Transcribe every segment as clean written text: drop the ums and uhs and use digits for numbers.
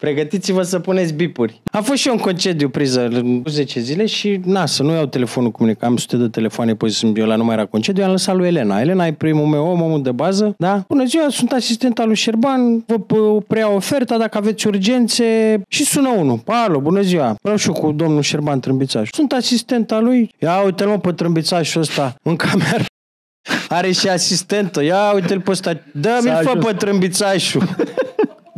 Pregătiți-vă să puneți bipuri. Am fost și eu în concediu priză 10 zile și să nu iau telefonul cu mine, că am sute de telefoane, păi eu la nu mai era concediu, i-am lăsat lui Elena. Elena e primul meu om, omul de bază, da? Bună ziua, sunt asistenta lui Șerban, vă preiau oferta dacă aveți urgențe și sună unul. Alo, bună ziua, vreau și eu cu domnul Șerban Trâmbițaș. Sunt asistenta lui. Ia uite-l mă pe Trâmbițașul ăsta în cameră. Are și asistentă. Ia uite-l pe ăsta. Dă-mi-l fă pe Trâmbițașul.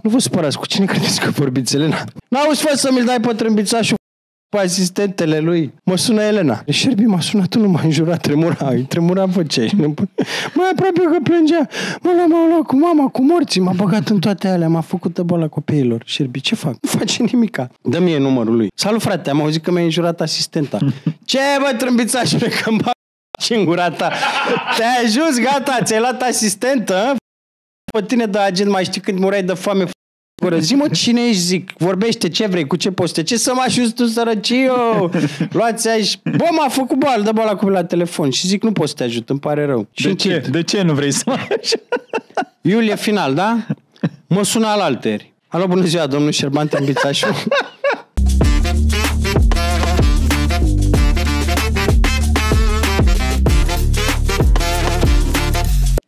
Nu vă supărați, cu cine credeți că vorbiți, Elena? N-auzi, fă să mi-l dai pe Trâmbițașul pe asistentele lui. Mă sună Elena. Șerbi m-a sunat, nu m-a înjurat, tremura vocea. Mai aproape că plângea. M-a luat cu mama, cu morții, m-a băgat în toate alea, m-a făcut de boala copiilor. Șerbi, ce fac? Nu face nimica. Dă mie numărul lui. Salut, frate, am auzit că mi-a înjurat asistenta. Ce, bă, Trâmbițașule, că-mi bag și în gura ta. Te-ai ajuns, gata, ți-ai luat asistentă? Pe tine de agent, mai știi când mureai de foame? Zi-mă, cine ești, zic, vorbește, ce vrei, cu ce poste, ce să mă ajungi tu, sărăciu? Luați aici. Bă, m-a făcut boală, dă boala cu la telefon. Și zic, nu pot să te ajut, îmi pare rău. De ce nu vrei să mă ajut? Iulie final, da? Mă sună alalteri. Alo, bună ziua, domnul Șerban Trâmbițașu.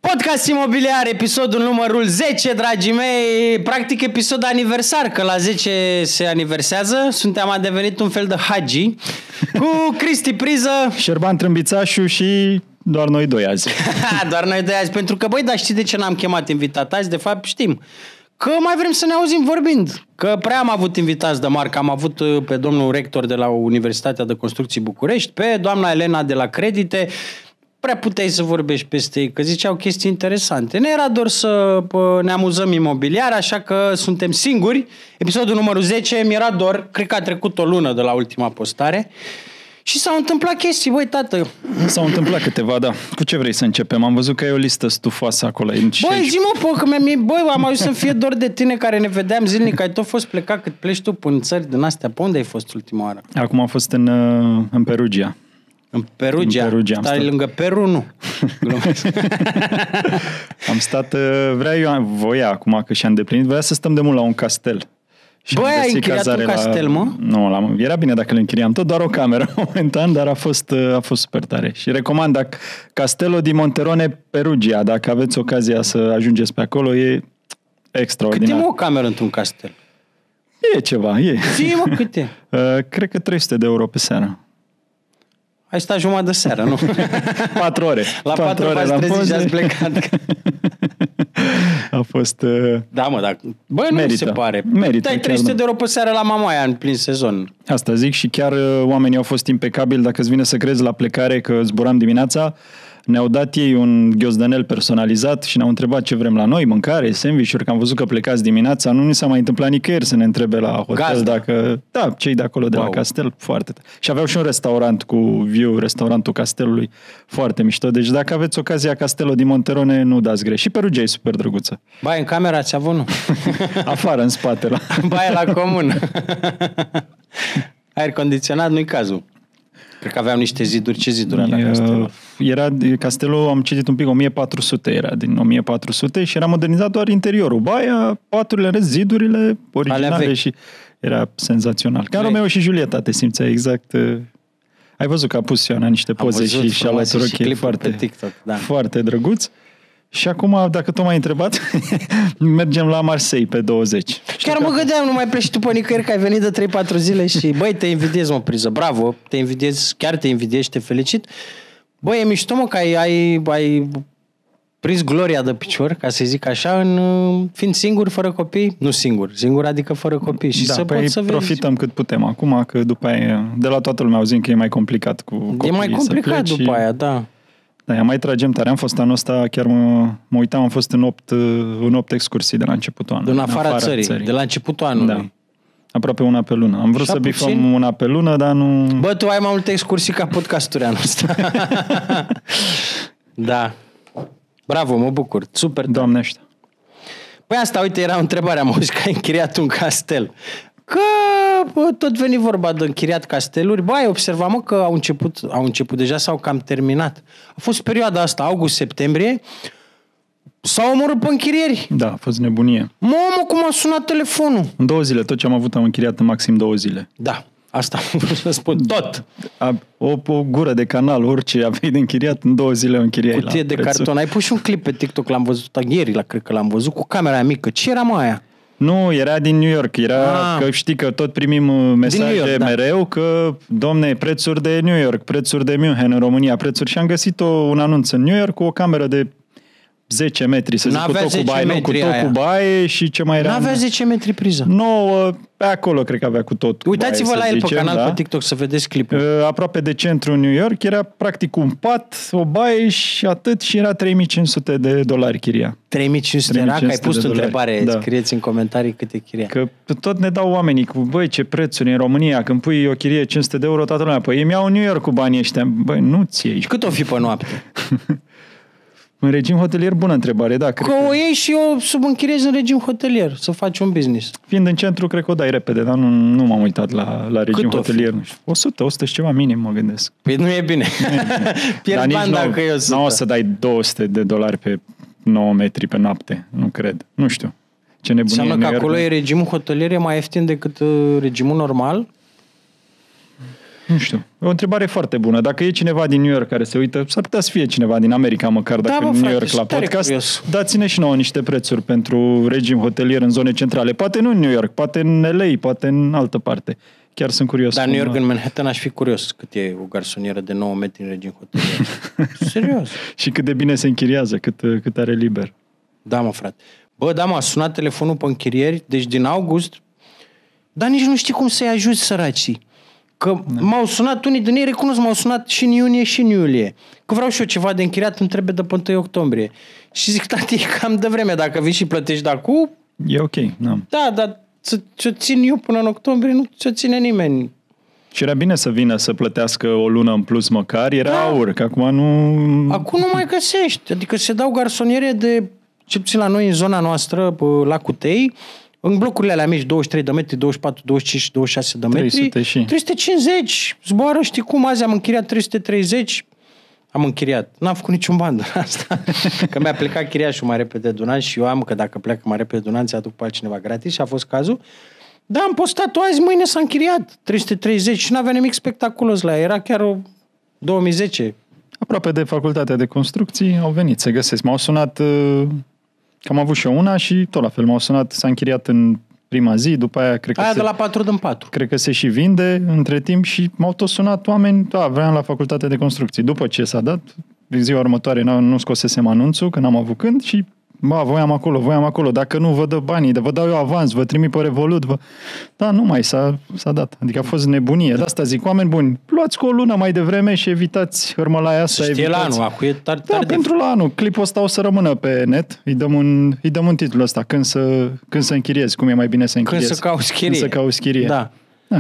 Podcast imobiliar, episodul numărul 10, dragii mei, practic episod aniversar, că la 10 se aniversează, am devenit un fel de hagi, cu Cristi Priză, Șerban Trâmbițașu și doar noi doi azi. Doar noi doi azi, pentru că, băi, dar știi de ce n-am chemat invitat azi? De fapt știm, că mai vrem să ne auzim vorbind, că prea am avut invitați de marcă, am avut pe domnul rector de la Universitatea de Construcții București, pe doamna Elena de la Credite. Prea puteai să vorbești peste ei, că ziceau chestii interesante. Ne era doar să ne amuzăm imobiliar, așa că suntem singuri. Episodul numărul 10, mi-era dor, cred că a trecut o lună de la ultima postare. Și s-au întâmplat chestii, băi, tată. S-au întâmplat câteva, da. Cu ce vrei să începem? Am văzut că e o listă stufoasă acolo. Băi, zi-mă, că am ajuns să-mi fie dor de tine care ne vedeam zilnic. Ai tot fost plecat cât pleci tu în țări din astea. Pe unde ai fost ultima oară? Acum am fost în Perugia. În Perugia? Stai lângă Peru, nu? Am stat, voia acum că și-a îndeplinit, voia să stăm de mult la un castel. Băi, ai închiriat un castel, mă? Nu, era bine dacă îl închiriam tot, doar o cameră momentan, dar a fost super tare. Și recomand Castello di Monterone Perugia, dacă aveți ocazia să ajungeți pe acolo, e extraordinar. Cât e o cameră într-un castel? E ceva, e. Zi-mă, cât e? Cred că 300 de euro pe seară. Ai stat jumătate de seară, nu? 4 ore. La 4 ore v-ați trezit și ați plecat. A fost... Da, mă, dar... Băi, nu mi se pare. Merită. Dai 300 de euro pe seară la Mamaia în plin sezon. Asta zic și chiar oamenii au fost impecabili. Dacă îți vine să crezi la plecare că zburam dimineața, ne-au dat ei un ghiozdanel personalizat și ne-au întrebat ce vrem la noi, mâncare, sandwich-uri, că am văzut că plecați dimineața. Nu ni s-a mai întâmplat nicăieri să ne întrebe la hotel Gazda. dacă... Da, cei de acolo de la castel, foarte tare. Și aveau și un restaurant cu view, restaurantul castelului, foarte mișto. Deci dacă aveți ocazia Castello di Monterone, nu dați greș. Și Perugia e super drăguță. Baie în camera ați avut, nu? Afară, în spate. Baie la comun. Aer condiționat, nu-i cazul. Cred că aveam niște ziduri. Ce ziduri avea castelul? Castelul, am citit un pic, 1400 era, din 1400 și era modernizat doar interiorul. Baia, paturile, zidurile originale și era senzațional. Ca Romeo și Julieta, te simțeai exact... Ai văzut că a pus Ioana niște poze și a luat rochie foarte, TikTok, da. Foarte drăguț. Și acum, dacă tu m-ai întrebat, mergem la Marseille pe 20. Chiar mă gândeam, nu mai pleci tu pe nicăieri, că ai venit de 3-4 zile și, băi, te invidiez, mă, Priză, bravo, te invidiez, chiar te invidiez și te felicit. Băi, e mișto, mă, că ai prins gloria de picior, ca să zic așa, fiind singur, fără copii. Nu singur adică fără copii. Și să poți să vezi. Profităm cât putem acum, că după aia, de la toată lumea auzim că e mai complicat cu copiii. E mai complicat după aia, da. Da, mai tragem tare. Am fost anul ăsta, chiar mă uitam, am fost în 8 excursii de la începutul anului. În afara țării, de la începutul anului. Da. Aproape una pe lună. Am vrut să bifăm una pe lună, dar nu... Bă, tu ai mai multe excursii ca podcasturi anul ăsta. Da. Bravo, mă bucur. Super. Doamnește. Păi asta, uite, era o întrebare. Am auzit că ai închiriat un castel. Că tot veni vorba de închiriat casteluri. Bă, ai observat, mă, că au început deja sau că am terminat. A fost perioada asta, august-septembrie. S-au omorât pe închirieri. Da, a fost nebunie. Mamă, cum a sunat telefonul. În 2 zile, tot ce am avut am închiriat în maxim 2 zile. Da, asta am vrut să spun. Tot. O gură de canal, orice aveai de închiriat, în 2 zile o închiriai. Cutie de prețul. carton. Ai pus și un clip pe TikTok, l-am văzut ieri, cred că l-am văzut, cu camera aia mică. Ce era mai aia? Nu, era din New York. Că știi că tot primim mesaje York, mereu că, domne, prețuri de New York, prețuri de München în România, prețuri. Și am găsit un anunț în New York cu o cameră de 10 metri, să zic, cu tot cu baie, cu tot cu baie și ce mai era. N-avea 10 metri priză. 9, pe acolo cred că avea cu tot. Uitați-vă baie, la el zicem, pe canal da? pe TikTok să vedeți clipul. Aproape de centru New York, era practic un pat, o baie și atât și era $3,500 chiria. 3.500 era, că ai pus o întrebare, da. Scrieți în comentarii câte chiria. Că tot ne dau oamenii cu, băi, ce prețuri în România, când pui o chirie 500 de euro, toată lumea, păi ei mi-au în New York cu banii ăștia. Băi, nu-ți iei. Și cât o fi pe noapte? În regim hotelier, bună întrebare, da. Că o iei și o subînchiriezi în regim hotelier, să faci un business. Fiind în centru, cred că o dai repede, dar nu m-am uitat la regim hotelier. 100 și ceva minim, mă gândesc. Păi nu e bine. Pierd bani dacă e 100. Nu o să dai $200 pe 9 metri pe noapte, nu cred. Nu știu. Ce nebunie. Înseamnă că acolo e regimul hotelier, e mai ieftin decât regimul normal? Nu știu. E o întrebare foarte bună. Dacă e cineva din New York care se uită, s-ar putea să fie cineva din America măcar, dacă în New York la podcast, dați-ne și nouă niște prețuri pentru regim hotelier în zone centrale. Poate nu în New York, poate în LA, poate în altă parte. Chiar sunt curios. Dar în New York, în Manhattan, aș fi curios cât e o garsonieră de 9 metri în regim hotelier. Serios. Și cât de bine se închiriază, cât are liber. Da, mă, frate. Bă, da, m-a sunat telefonul pe închirieri, deci din august, dar nici nu știi cum să-i ajuți săracii. Că m-au sunat unii din ei, recunosc, m-au sunat și în iunie și în iulie. Că vreau și eu ceva de închiriat, îmi trebuie de pe 1 octombrie. Și zic, tati, e cam de vreme, dacă vii și plătești de acum. E ok, da. Da, dar ți-o țin eu până în octombrie, nu ți-o ține nimeni. Și era bine să vină să plătească o lună în plus măcar, era aur, că acum nu... Acum nu mai găsești, adică se dau garsoniere de, ce puțin la noi în zona noastră, la Cutei, în blocurile alea mici, 23 de metri, 24, 25, 26 de metri, 350, zboară, știi cum, azi am închiriat 330, am închiriat, n-am făcut niciun ban de asta, că mi-a plecat chiriașul mai repede de un an și eu am, că dacă pleacă mai repede de un an, ți-aduc pe altcineva gratis și a fost cazul. Da, am postat-o azi, mâine s-a închiriat, 330 și n-avea nimic spectaculos la ea, era chiar o 2010. Aproape de facultatea de construcții au venit, se găsesc. M-au sunat, că am avut și eu una și tot la fel, m-au sunat, s-a închiriat în prima zi, după aia cred că aia de la 4 din 4. Cred că se și vinde între timp și m-au tot sunat oameni, da, vreau la facultatea de construcții. După ce s-a dat, ziua următoare nu scosesem anunțul, că n-am avut când și voiam acolo, dacă nu vă dă banii, vă dau eu avans, vă trimit pe Revolut, Da, nu mai s-a dat. Adică a fost nebunie. De asta zic, oameni buni, luați cu o lună mai devreme și evitați hârmălaia asta. Știe la anul, acum e tare. Da, pentru la anul. Clipul ăsta o să rămână pe net. Îi dăm un titlu ăsta. Când să închiriezi, cum e mai bine să închiriezi. Când să cauți chirie. Da.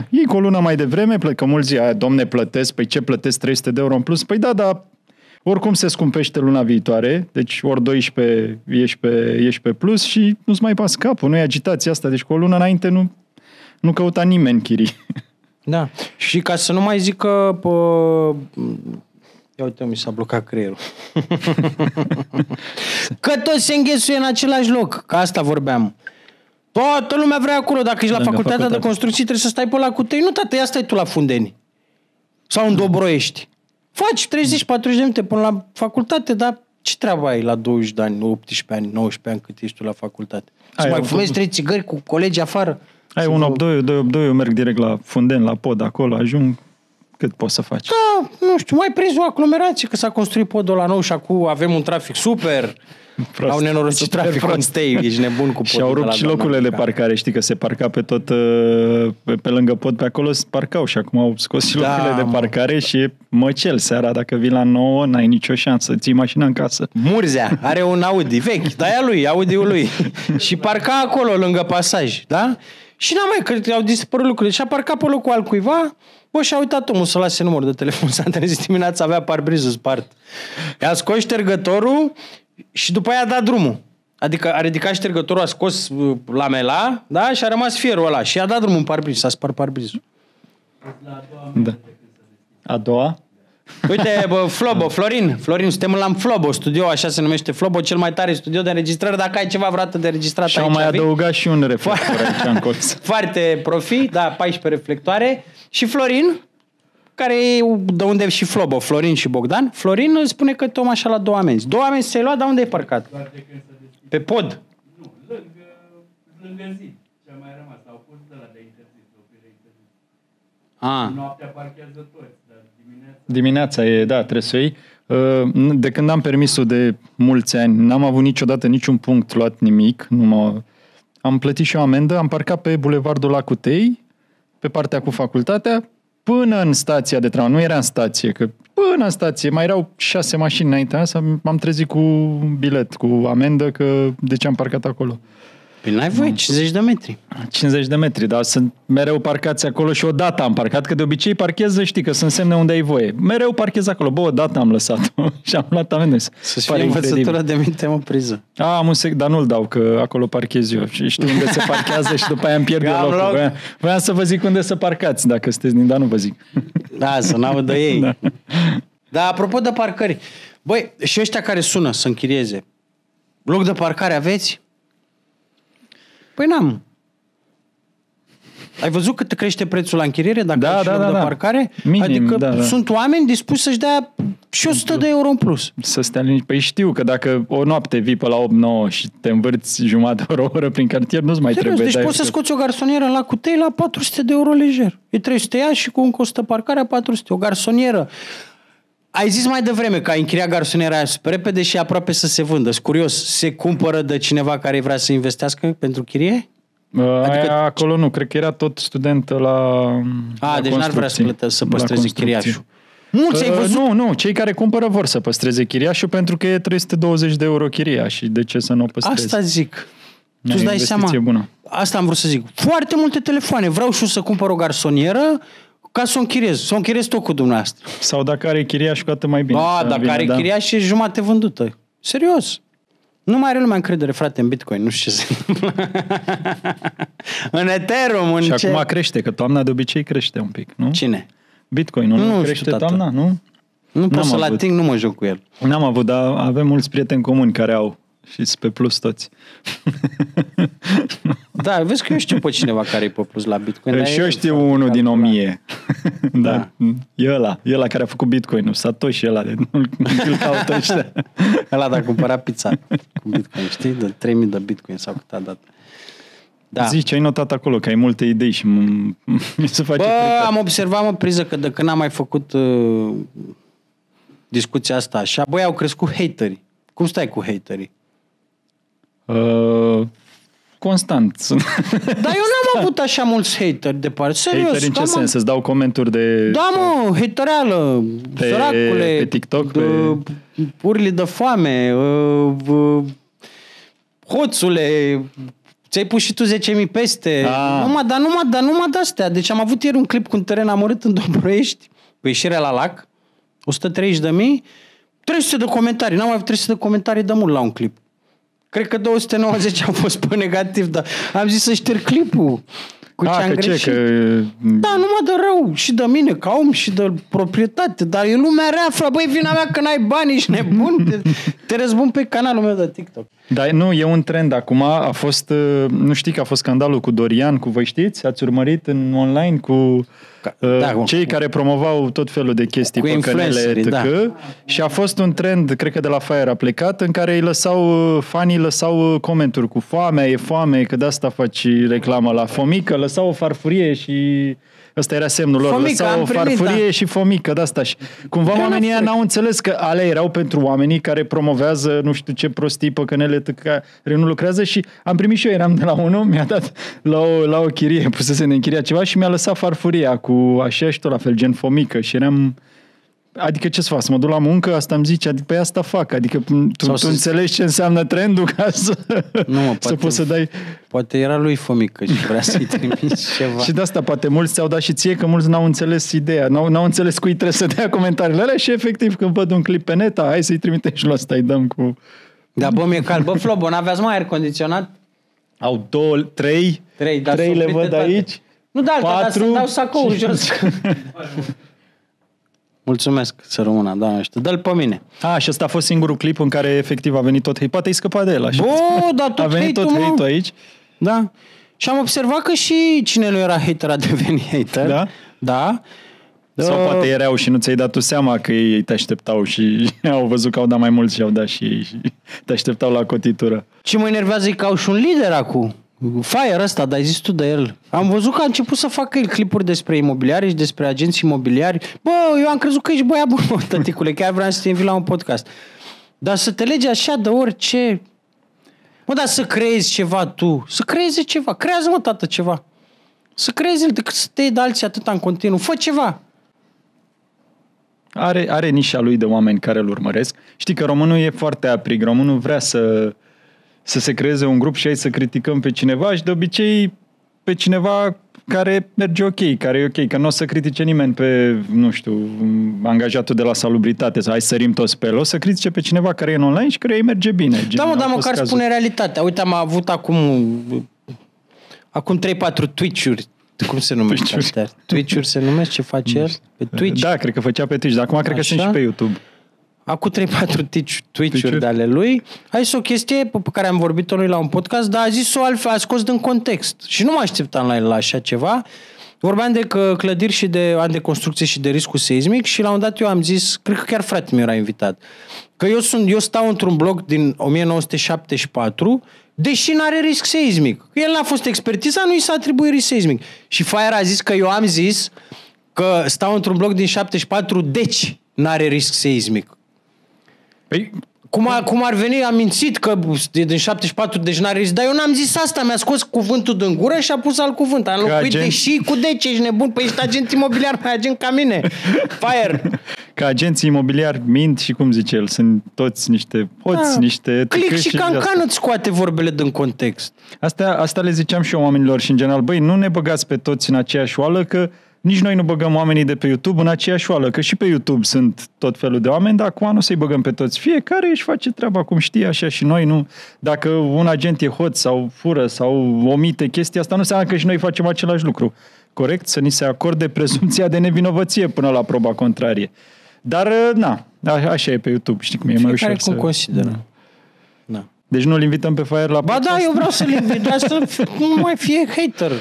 Iei cu o lună mai devreme, că mulți zic, domne, plătesc, păi ce plătesc 300 de euro în plus? Păi da, oricum se scumpește luna viitoare, deci ori 12 ești pe plus și nu-ți mai pas capul, nu e agitația asta, deci cu o lună înainte nu căuta nimeni chirii. Da, și ca să nu mai zic că... Ia uite, mi s-a blocat creierul. Că toți se înghesuie în același loc, că asta vorbeam. Toată lumea vrea acolo, dacă ești la facultatea de construcții, trebuie să stai pe la Cutei. Nu, tată, ia stai tu la Fundeni. Sau în Dobroiești. Faci 30-40 de minute până la facultate, dar ce treabă ai la 20 de ani, 18 ani, 19 ani cât ești tu la facultate? Să mai fumezi 3 țigări cu colegii afară? Ai un 8-2, 2-8-2, eu merg direct la Fundeni, la pod, acolo, ajung, cât poți să faci? Da, nu știu, mai prins o aglomerație, că s-a construit podul la nou și acum avem un trafic super... Prost. Au nenorocit traficul în Stei, ești nebun cu podul. Și au rupt și locurile de parcare, știi că se parca pe tot, pe lângă pod, pe acolo se parcau și acum au scos și locurile de parcare și e măcel seara, dacă vii la 9, n-ai nicio șansă, ții mașina în casă. Murzea are un Audi vechi, de-aia lui, Audi-ul lui, și parca acolo lângă pasaj, da? Și n-am mai, cred că au dispărut lucrurile și a parcat pe locul altcuiva. Bă, și-a uitat omul să lase numărul de telefon, s-a trezit dimineața, avea parbrizul spart. I-a scos ștergătorul și după aia a dat drumul. Adică a ridicat ștergătorul, a scos lamela, da? Și a rămas fierul ăla. Și a dat drumul în parbriz, s-a spart parbrizul. Da. A doua? Uite, Florin, suntem la Flobo, studio, așa se numește Flobo, cel mai tare studio de înregistrare. Dacă ai ceva vreodată de înregistrat și aici... Și au mai adăugat și un reflector aici în colț. Foarte profi, da, 14 reflectoare. Și Florin, care e de unde e și Flobo, Florin și Bogdan. Florin spune că Tom așa la 2 amenzi. 2 amenzi ți-ai luat, dar unde ai parcat? Pe pod? Nu, lângă zid. Ce-a mai rămas. Au pus de la de interzis, oprire interzis. Noaptea parchează toți, dar dimineața e, da, trebuie să iei. De când am permisul de mulți ani, n-am avut niciodată niciun punct luat nimic. Am plătit și o amendă, am parcat pe Bulevardul Lacutei, pe partea cu facultatea, până în stația de tramvai. Nu era în stație, că până în stație mai erau 6 mașini înaintea asta, m-am trezit cu bilet, cu amendă, că de ce am parcat acolo. Păi n-ai voie, 50 de metri. 50 de metri, dar sunt mereu parcați acolo și odată am parcat, că de obicei parchez, știi că sunt semne unde ai voie. Mereu parchez acolo. Bă, odată am lăsat-o și am luat amendă. Să-ți fie învățătură de minte, mă, priză. Dar nu-l dau, că acolo parchez eu. Și știu unde se parchează și după aia îmi pierd locul. Voiam să vă zic unde să parcați, dacă sunteți dar nu vă zic. Da, să n-audă ei. Da. Dar apropo de parcări, băi, și ăștia care sună să închirieze, loc de parcare aveți? Păi n-am. Ai văzut cât crește prețul la închiriere dacă ai și loc de parcare? Minim, adică sunt oameni dispuși să-și dea și 100 de euro în plus. Să stea liniști. Păi știu că dacă o noapte vii pe la 8-9 și te învârți jumătate de oră prin cartier, nu-ți mai trebuie. Deci poți să scoți o garsonieră la Cutei la 400 de euro lejer. E 300 ia și cu încă 100 parcarea 400. O garsonieră. Ai zis mai devreme că ai închiriat garsoniera aia super repede și aproape să se vândă. Sunt curios, se cumpără de cineva care vrea să investească pentru chirie? Adică acolo nu, cred că era tot student la deci n-ar vrea să păstreze chiriașul. Mulți ai văzut? Nu, cei care cumpără vor să păstreze chiriașul pentru că e 320 de euro chiria și de ce să nu o păstrezi? Asta zic. Tu îți dai seama. Bună. Asta am vrut să zic. Foarte multe telefoane. Vreau și eu să cumpăr o garsonieră ca să o închiriez. Să o închiriez tot cu dumneavoastră. Sau dacă are chiriaș, cu atât mai bine. Dacă are chiriaș, e jumate vândută. Serios. Nu mai are lumea încredere, frate, în Bitcoin. Nu știu ce se întâmplă. În Ethereum. Și acum crește, că toamna de obicei crește un pic, nu? Cine? Bitcoin, nu crește toamna, nu? Nu pot să-l ating, nu mă joc cu el. N-am avut, dar avem mulți prieteni comuni care au. Și sunt pe plus toți. Da, vezi că eu știu pe cineva care e pe plus la Bitcoin. Și eu știu unul din 1000. Da. E ăla care a făcut Bitcoin-ul. Satoshi ăla. Nu-l caută ăștia. Ăla a cumpărat pizza cu Bitcoin, știi? De 3000 de Bitcoin sau cât a dat. Da. Zici, ai notat acolo că ai multe idei și mi se face am observat, mă, priză, că de când am mai făcut discuția asta așa, au crescut haterii. Cum stai cu haterii? Constant. Dar eu n-am avut așa mulți hateri de parte. Serios. Hateri în ce sens? Să-ți dau comenturi de... Da, mă, hatereală. Săracule. Pe TikTok? Urli de foame. Hoțule. Ți-ai pus și tu 10.000 peste. Numai de-astea. Deci am avut ieri un clip cu un teren amărât în Dobroiești, cu ieșirea la lac. 130.000. 300 de comentarii. N-am mai avut 300 de comentarii de mult la un clip. Cred că 290 au fost pe negativ, dar am zis să șterg clipul cu ce am greșit. Da, numai de rău. Și de mine, ca om, și de proprietate. Dar e lumea rea, băi, vina mea că n-ai bani, ești nebun. Te răzbun pe canalul meu de TikTok. Dar nu, e un trend acum. A fost, nu știi că a fost scandalul cu Dorian, voi știți? Ați urmărit în online cu cei care promovau tot felul de chestii pe canale, și a fost un trend, cred că de la Fire a plecat, în care fanii lăsau comenturi cu e foame, că de asta faci reclamă la fomică, lăsau o farfurie și ăsta era semnul lor, lăsau o farfurie și fomică, de asta. Și cumva oamenii n-au înțeles că alea erau pentru oamenii care promovează nu știu ce prostii pe canele care nu lucrează și am primit și eu, eram de la unul, mi-a dat la o chirie, pusese în închiria ceva și mi-a lăsat farfuria cu așa și tot la fel, gen fomică și eram... Adică ce să fac? Să mă duc la muncă? Asta îmi zice, adică pe asta fac. Adică tu înțelegi ce înseamnă trendul ca să poți să dai... Poate era lui fomică și vrea să-i trimiți ceva. Și de asta poate mulți ți-au dat și ție, că mulți n-au înțeles ideea. N-au înțeles cui trebuie să dea comentariile alea și efectiv când văd un clip pe net, hai să-i trimitem și la ăsta îi dăm cu... Da, bă, mi-e cald. Bă, Flobo, n-aveați mai aer condiționat? Au 3 le văd aici. Nu, dar să-mi dau sacoul jos. Mulțumesc, să rămână, Doamne ajută. Dă-l pe mine. Și ăsta a fost singurul clip în care efectiv a venit tot hate. Poate ai scăpat de el așa. Dar tot a venit tot hate-ul aici. Da. Și am observat că și cine nu era hater a devenit hater. Da? Da. Sau poate erau și nu ți-ai dat tu seama că ei te așteptau și au văzut că au dat mai mult și au dat și ei și te așteptau la cotitură. Ce mă enervează e că au și un lider acum. Fire ăsta, dar ai zis tu de el. Am văzut că a început să facă el clipuri despre imobiliare și despre agenți imobiliari. Bă, eu am crezut că ești băiat bun, mă, tăticule, chiar vreau să te invit la un podcast. Dar să te legi așa de orice... Mă, dar să creezi ceva tu, să creezi ceva. Creează, mă, tată, ceva. Să creezi el decât să te iei de alții atâta în continuu. Fă ceva. Are nișa lui de oameni care îl urmăresc. Știi că românul e foarte aprig. Românul vrea să se creeze un grup și hai să criticăm pe cineva și de obicei pe cineva care merge ok, care e ok, că nu o să critique nimeni pe, nu știu, angajatul de la salubritate sau hai să sărim toți pe el, o să critique pe cineva care e în online și care îi merge bine. Da, mă, dar măcar spune realitatea. Uite, am avut acum 3-4 Twitch-uri. Cum se numește astea? Twitch-uri se numește? Ce face el? Pe Twitch? Da, cred că făcea pe Twitch, dar acum cred că sunt și pe YouTube. Acum 3-4 Twitch-uri de ale lui. A zis o chestie pe care am vorbit-o noi la un podcast, dar a zis-o altfel, a scos din context. Și nu mă așteptam la așa ceva. Vorbeam de clădiri și de ani de construcție și de riscul seismic și la un dat eu am zis, cred că chiar fratele meu era invitat, că eu stau într-un bloc din 1974, deși n-are risc seismic. El n-a fost expertiza, nu i s-a atribuit risc seismic. Și Fire a zis că eu am zis că stau într-un bloc din 74, deci n-are risc seismic. Păi, cum ar veni, am mințit că din 74 deci n-are risc, dar eu n-am zis asta, mi-a scos cuvântul din gură și a pus alt cuvânt. Am înlocuit deși cu deci, ești nebun, păi ești agent imobiliar, mai agent ca mine. Fire! Că agenții imobiliari mint și cum zice el, sunt toți niște hoți, niște... Click și Cancan îți scoate vorbele din context. Asta le ziceam și eu oamenilor și în general, băi, nu ne băgați pe toți în aceeași oală, că nici noi nu băgăm oamenii de pe YouTube în aceeași oală, că și pe YouTube sunt tot felul de oameni, dar acum nu să-i băgăm pe toți. Fiecare își face treaba cum știe, așa și noi nu. Dacă un agent e hoț sau fură sau omite chestia asta, nu înseamnă că și noi facem același lucru. Corect? Să ni se acorde prezumția de nevinovăție până la proba contrarie. Dar, așa e pe YouTube, știi cum e mai ușor cum consideră. Da. Deci nu-l invităm pe Fire la podcast? Ba da, eu vreau să-l invit, dar să nu mai fie hater.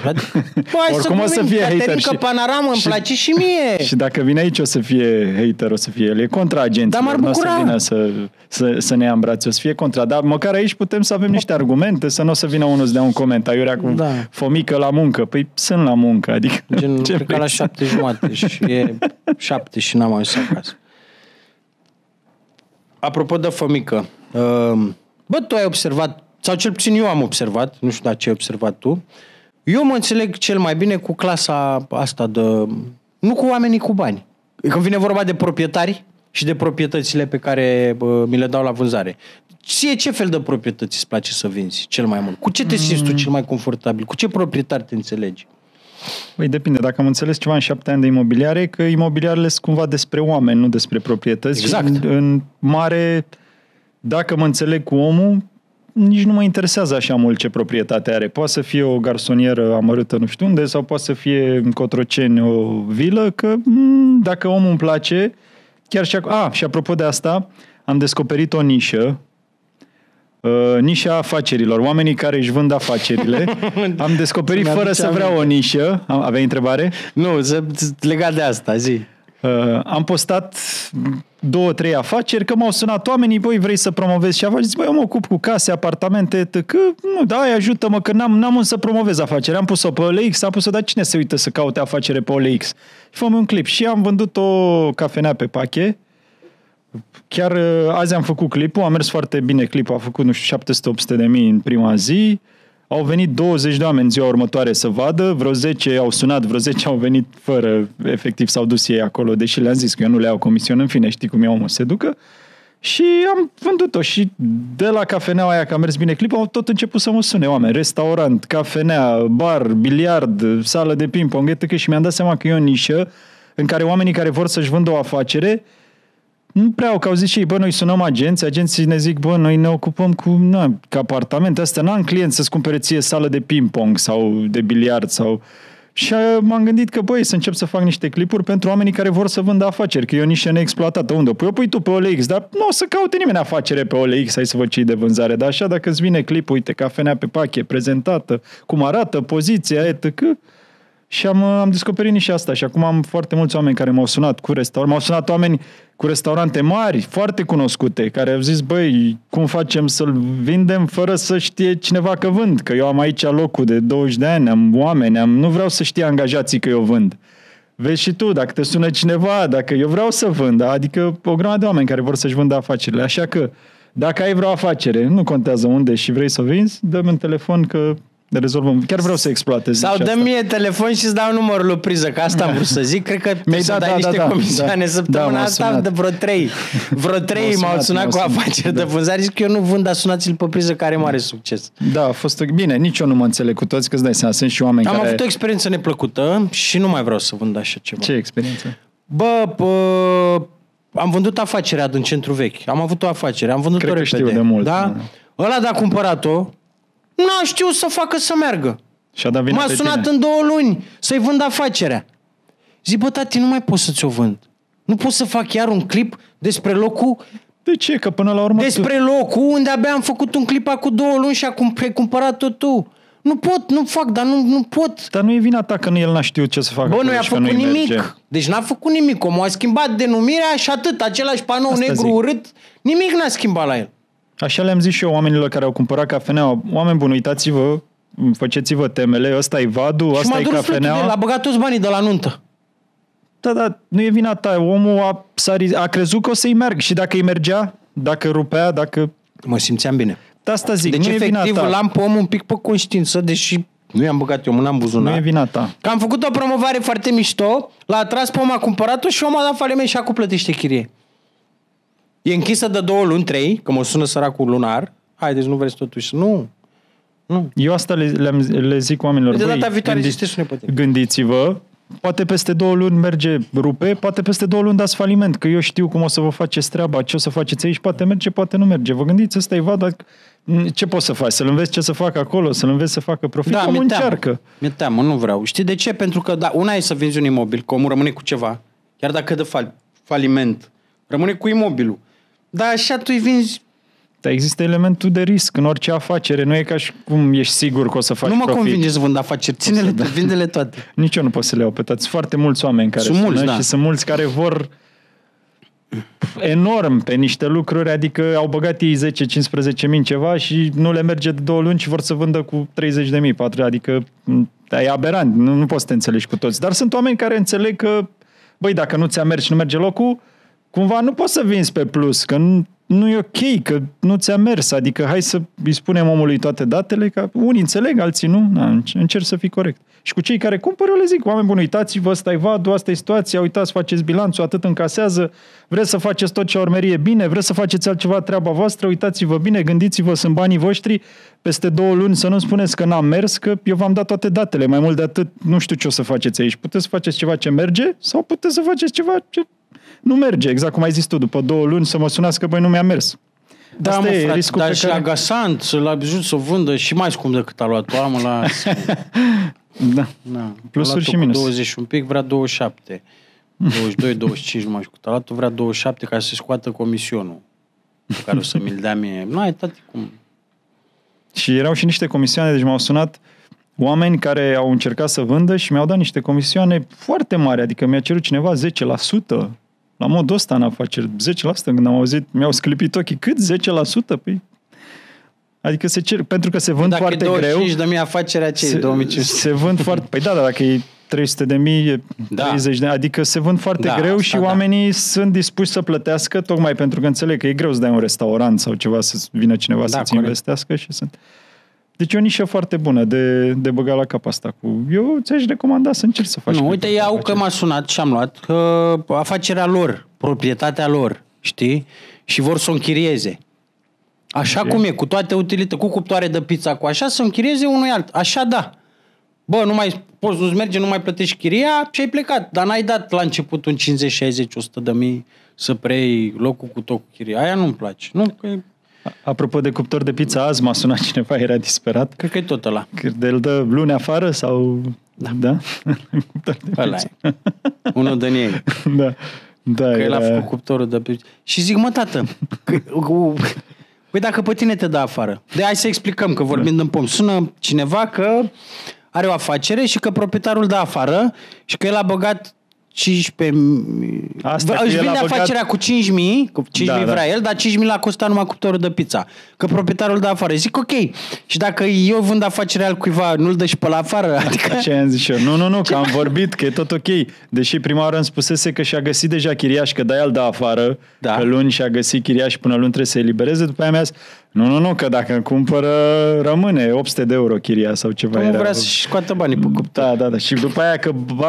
Oricum o să fie hater. Caterinca Panoramă îmi place și mie. Și dacă vine aici o să fie hater, o să fie el. E contra agenților. Dar m-ar bucura. Nu o să vină să ne ia în brațe, o să fie contra. Dar măcar aici putem să avem niște argumente, să nu o să vină unul să dea un comentariu cu fomică la muncă. Păi sunt la muncă, adică... Gen, cred că la 7:30 și e 7 și n-am ajuns acasă. Apropo de fomică, bă, tu ai observat, sau cel puțin eu am observat, nu știu dacă ce ai observat tu, eu mă înțeleg cel mai bine cu clasa asta de... Nu cu oamenii cu bani. Când vine vorba de proprietari și de proprietățile pe care mi le dau la vânzare. Ție ce fel de proprietăți îți place să vinzi cel mai mult? Cu ce te simți tu cel mai confortabil? Cu ce proprietari te înțelegi? Păi depinde, dacă am înțeles ceva în 7 ani de imobiliare, că imobiliarele sunt cumva despre oameni, nu despre proprietăți. Exact. În mare... Dacă mă înțeleg cu omul, nici nu mă interesează așa mult ce proprietate are. Poate să fie o garsonieră amărâtă nu știu unde, sau poate să fie în Cotroceni o vilă, că dacă omul îmi place, chiar și apropo de asta, am descoperit o nișă, nișa afacerilor, oamenii care își vând afacerile. Am descoperit fără să vreau o nișă. Aveai întrebare? Nu, legat de asta, zi. Am postat 2-3 afaceri, că m-au sunat oamenii, băi, vrei să promovezi și afaceri? Zic, băi, eu mă ocup cu case, apartamente, că nu, da, ajută-mă, că n-am unde să promovez afaceri. Am pus-o pe OLX, am pus-o, dar cine se uită să caute afacere pe OLX? Și fă-mi un clip. Și am vândut o cafenea pe pache. Chiar azi am făcut clipul, a mers foarte bine clipul, a făcut, nu știu, 700-800 de mii în prima zi. Au venit 20 de oameni în ziua următoare să vadă, vreo 10 au sunat, vreo 10 au venit fără, efectiv s-au dus ei acolo, deși le-am zis că eu nu le iau comision, în fine, știi cum e omul, se ducă. Și am vândut-o și de la cafeneaua aia, că a mers bine clipul, au tot început să mă sune oameni, restaurant, cafenea, bar, biliard, sală de ping-pong, etc. Și mi-am dat seama că e o nișă în care oamenii care vor să-și vândă o afacere nu prea au, că au zis și ei, bă, noi sunăm agenții ne zic, bă, noi ne ocupăm cu apartamente astea, n-am client să-ți cumpere ție sală de ping-pong sau de biliard sau... Și m-am gândit că, băi, să încep să fac niște clipuri pentru oamenii care vor să vândă afaceri, că e o nișă neexploatată. Unde? Păi o pui tu pe OLX, dar nu o să caute nimeni afacere pe OLX, hai să văd ce de vânzare. Dar așa, dacă îți vine clipul, uite, cafenea pe pachet, prezentată, cum arată, poziția, etc. Și am descoperit nici asta. Și acum am foarte mulți oameni care m-au sunat cu restaurante. M-au sunat oameni cu restaurante mari, foarte cunoscute, care au zis, băi, cum facem să-l vindem fără să știe cineva că vând? Că eu am aici locul de 20 de ani, am oameni, nu vreau să știe angajații că eu vând. Vezi și tu, dacă te sună cineva, dacă eu vreau să vând, adică o grămadă de oameni care vor să-și vândă afacerile. Așa că, dacă ai vreo afacere, nu contează unde și vrei să o vinzi, dă-mi un telefon că ne rezolvăm. Chiar vreau să exploatez. Sau dă mie telefon și îți dau numărul lui priză, că asta am vrut să zic. Cred că trebuie să dai niște comisioane săptămâna asta de vreo 3. Vreo 3 m-au sunat cu afaceri de vânzare. Zic că eu nu vând, dar sunați-l pe priză care are mare succes. Da, a fost bine. Nici eu nu mă înțeleg cu toți, că îți dai seama, sunt și oameni care... Am avut o experiență neplăcută și nu mai vreau să vând așa ceva. Ce experiență? Am vândut afacerea din centru vechi. Am avut o afacere, am vândut-o repede. Cred că știu de mult. Da? Ăla de-a cumpărat-o, n-a știut să facă să meargă. M-a sunat în 2 luni să-i vând afacerea. Zic, bă, tati, nu mai pot să ți-o vând. Nu pot să fac iar un clip despre locul... De ce? Că până la urmă... Despre locul unde abia am făcut un clip acum 2 luni și acum ai cumpărat-o tu. Nu pot, nu fac, dar nu pot. Dar nu e vina ta că el n-a știut ce să facă. Bă, nu i-a făcut nimic. Merge. Deci n-a făcut nimic. Omul a schimbat denumirea și atât. Același panou asta negru urât. Nimic n-a schimbat la el. Așa le-am zis și eu oamenilor care au cumpărat cafenea. Oameni buni, uitați-vă, faceți-vă temele, ăsta e vadul, ăsta e cafenea. L-a băgat toți banii de la nuntă. Da, nu e vina ta. Omul a crezut că o să-i meargă. Și dacă îi mergea, dacă rupea, dacă... Mă simțeam bine. De asta zic, deci, nu e vina ta. Deci efectiv, l-am pe om un pic pe conștiință, deși nu i-am băgat eu mâna în buzunar. Nu e vina ta. Că am făcut o promovare foarte mișto, l-a atras pe om, a cumpărat-o și omul a dat faliment și acum plătește chirie. E închisă de 2 luni, 3, că mă sună săracul lunar. Haideți, nu vreți totuși. Nu. Eu asta le zic oamenilor. De data viitoare gândiți-vă, poate peste 2 luni merge rupe, poate peste 2 luni dați faliment, că eu știu cum o să vă faceți treaba, ce o să faceți aici, poate merge, poate nu merge. Vă gândiți, ăsta e vad, ce poți să faci? Să-l înveți ce să facă acolo, să-l înveți să facă profit? Da, omul încearcă. Mi-e teamă, nu vreau. Știi de ce? Pentru că, da, una e să vinzi un imobil, că omul rămâne cu ceva, chiar dacă dă faliment, rămâne cu imobilul. Dar așa tu îi vinzi. Dar există elementul de risc în orice afacere. Nu e ca și cum ești sigur că o să faci profit. Nu mă convinge să vând afaceri. Ține-le, vinde-le toate. Nici eu nu pot să le iau pe toate. Sunt foarte mulți oameni care sunt mulți, da. Și sunt mulți care vor enorm pe niște lucruri, adică au băgat ei 10-15 mii ceva și nu le merge de 2 luni și vor să vândă cu 30 de mii, 4, adică e aberant. Nu poți să te înțelegi cu toți. Dar sunt oameni care înțeleg că, băi, dacă nu ți-a mers și nu merge locul, cumva nu poți să vinzi pe plus, că nu e ok, că nu ți-a mers. Adică hai să îi spunem omului toate datele, că unii înțeleg, alții nu. Încerc să fii corect. Și cu cei care cumpără, eu le zic, oameni buni, uitați-vă, ăsta e vadul, asta e situația, uitați, faceți bilanțul, atât încasează, vreți să faceți tot ce urmărie bine, vreți să faceți altceva treaba voastră, uitați-vă bine, gândiți-vă, sunt banii voștri, peste 2 luni să nu spuneți că n-am mers, că eu v-am dat toate datele, mai mult de atât, nu știu ce o să faceți aici. Puteți să faceți ceva ce merge sau puteți să faceți ceva ce nu merge, exact cum ai zis tu, după 2 luni să mă sunați că băi nu mi-a mers. Da, asta mă, frate, riscul dar și care... agasant să-l ajut să o vândă și mai scump decât a luat-o. Mă la... Da. Plusuri și minus. 20 un pic, vrea 27. 22, 25 nu mai știu cât a luat-o, vrea 27 ca să scoată comisionul pe care o să mi-l dea mie. Nu ai tati cum. Și erau și niște comisioane, deci m-au sunat oameni care au încercat să vândă și mi-au dat niște comisioane foarte mari, adică mi-a cerut cineva 10%. La modul ăsta în afaceri, 10% când am auzit, mi-au sclipit ochii. Cât 10%? Păi... Adică se cer, pentru că se vând dacă foarte greu. Dacă e 25.000 afacerea, ce e 2500? Se vând foarte... Păi da, dacă e 300.000, e 30 de... Adică se vând foarte greu și oamenii sunt dispuși să plătească tocmai pentru că înțeleg că e greu să dai un restaurant sau ceva să vină cineva să-ți investească și sunt... Deci e o nișă foarte bună de băgat la cap asta cu... Eu ți-aș recomanda să încerci să faci... Nu, uite, iau că m-a sunat și am luat afacerea lor, proprietatea lor, știi? Și vor să o închirieze. Așa cum e, cu toate utilitățile, cu cuptoare de pizza, cu așa, să o închirieze unui alt. Așa da. Bă, nu mai poți, nu-ți merge, nu mai plătești chiria și ai plecat. Dar n-ai dat la început un 50, 60, 100 de mii să preiei locul cu tot cu chiria. Aia nu-mi place. Nu, că... Apropo de cuptor de pizza, azi m-a sunat cineva, era disperat. Cred că e tot ăla. Că îl dă luni afară sau Da? Ăla e. Unul din ei. Da. Da, că el a făcut cuptorul de pici. Și zic, mă, tată, păi dacă pe tine te dă afară, hai să explicăm că vorbim din pom. Sună cineva că are o afacere și că proprietarul dă afară și că el a băgat 15... Își vinde afacerea cu 5.000, cu 5.000 vrea el, dar 5.000 l-a costat numai cuptorul de pizza. Că proprietarul dă afară. Zic, ok. Și dacă eu vând afacerea al cuiva, nu-l dă și pe la afară? Adică... Așa am zis și eu. Nu, că am vorbit, că e tot ok. Deși prima oară îmi spusese că și-a găsit deja chiriaș, că de-aia îl dă afară, că luni și-a găsit chiriaș până luni trebuie să elibereze. După aia mi-a zis, nu, că dacă îmi cumpără, rămâne 800 de euro chiria sau ceva. Nu vrea să-și scoată banii pe cuptor. Da. Și după aia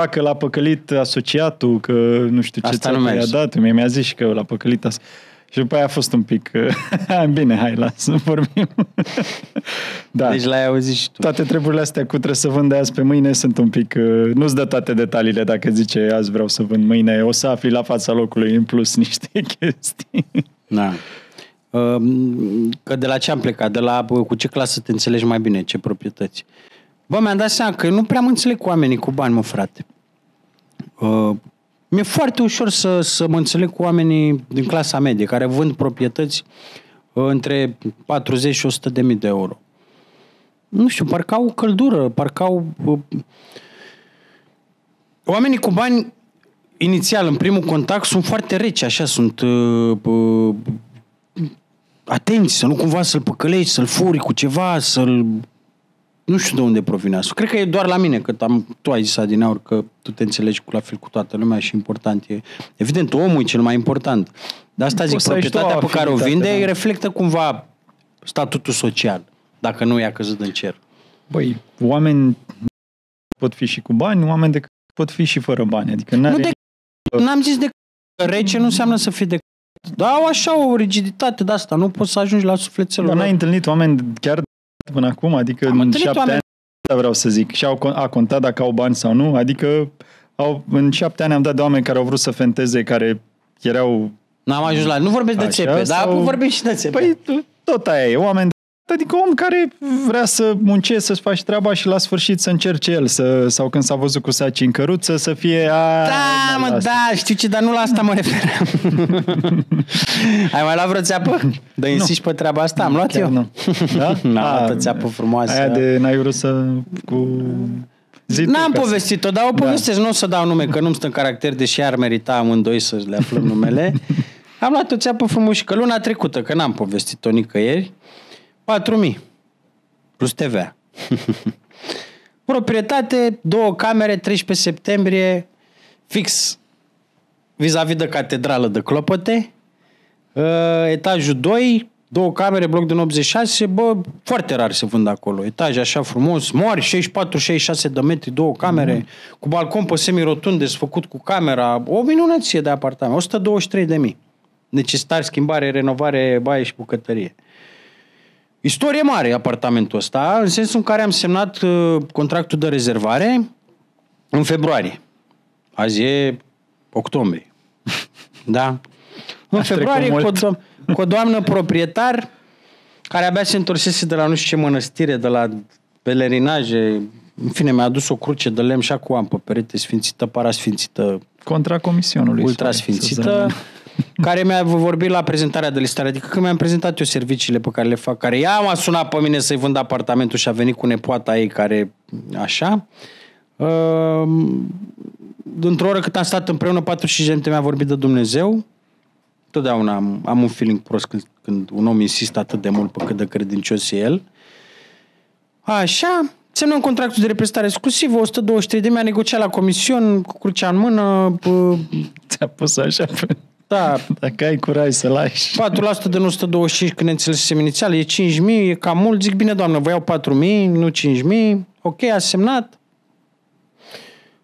că l-a păcălit asociatul, că nu știu ce ți-a dat. Mi-a zis și că l-a păcălit și după aia a fost un pic... Bine, hai, lasă, vorbim. Da. Deci l-ai auzit și tu. Toate treburile astea cu trebuie să vând de azi pe mâine sunt un pic... Nu-ți dă toate detaliile dacă zice azi vreau să vând mâine. O să afli la fața locului în plus niște chestii. Da. Că de la ce am plecat? De la cu ce clasă te înțelegi mai bine? Ce proprietăți? Bă, mi-am dat seama că nu prea mă înțeleg cu oamenii cu bani, mă, frate. Mi-e foarte ușor să mă înțeleg cu oamenii din clasa medie, care vând proprietăți între 40 și 100.000 de euro. Nu știu, parcă au căldură, parcă au... Oamenii cu bani, inițial, în primul contact, sunt foarte reci, așa, sunt... atenți, să nu cumva să-l păcălești, să-l furi cu ceva, să-l... Nu știu de unde provine asta. Cred că e doar la mine, că tu ai zis adineauri că tu te înțelegi la fel cu toată lumea și important e... Evident, omul e cel mai important. De asta zic, proprietatea pe care o vinde reflectă cumva statutul social, dacă nu i-a căzut în cer. Băi, oameni pot fi și cu bani, oameni pot fi și fără bani. Adică n-am zis de rece, nu înseamnă să fii de da, au așa o rigiditate de asta, nu poți să ajungi la sufletelul. Dar n-ai întâlnit oameni chiar până acum? Adică în 7 ani, vreau să zic, și a contat dacă au bani sau nu? Adică în 7 ani am dat de oameni care au vrut să fenteze, care erau... N-am ajuns la... Nu vorbesc de țepe, dar vorbim și de țepe. Păi tot aia e, oameni adică om care vrea să muncești, să-și faci treaba și la sfârșit să încerce el, sau când s-a văzut cu saci în căruță, să fie... Da, știu ce, dar nu la asta mă referam. Ai mai luat vreo țeapă? Dă insiști pe treaba asta? Am luat eu? Nu. Da? N-am țeapă frumoasă. Aia de n-ai vrut să... N-am povestit-o, dar o povestesc, nu o să dau nume, că nu-mi stă în caracter, deși ar merita amândoi să le aflăm numele. Am luat o țeapă frumușică luna trecută, că n-am povestit-o nicăieri. 4.000 plus TVA. Proprietate, 2 camere, 13 septembrie, fix vis-a-vis de catedrală de Clopote, etajul 2, 2 camere, bloc din 86, bă, foarte rar se vând acolo. Etaj așa frumos, mari, 64-66 de metri, 2 camere, cu balcon pe semi-rotund desfăcut cu camera, o minunăție de apartament, 123.000. Necesitar, schimbare, renovare, baie și bucătărie. Istorie mare apartamentul ăsta, în sensul în care am semnat contractul de rezervare în februarie. Azi e octombrie. Da? În februarie cu o doamnă proprietar care abia se întorsese de la nu știu ce mănăstire, de la pelerinaje. În fine, mi-a adus o cruce de lemn și acum am pe perete sfințită, parasfințită. Contra comisionului. Ultrasfințită. Care mi-a vorbit la prezentarea de listare. Adică când mi-am prezentat eu serviciile pe care le fac, care ea m-a sunat pe mine să-i vând apartamentul și a venit cu nepoata ei care, așa. Într-o oră cât am stat împreună, 45 de minute mi-a vorbit de Dumnezeu. Totdeauna am un feeling prost când un om insistă atât de mult pe cât de credincios e el. Așa, semnăm contractul de reprezentare exclusivă, 123 de mii, a negociat la comision, cu crucea în mână. Ți-a pus așa pe... Da. Dacă ai curaj să lași. 4% din 125 când înțelesem inițial, e 5.000, e cam mult. Zic, bine, doamnă, vă iau 4.000, nu 5.000. Ok, a semnat.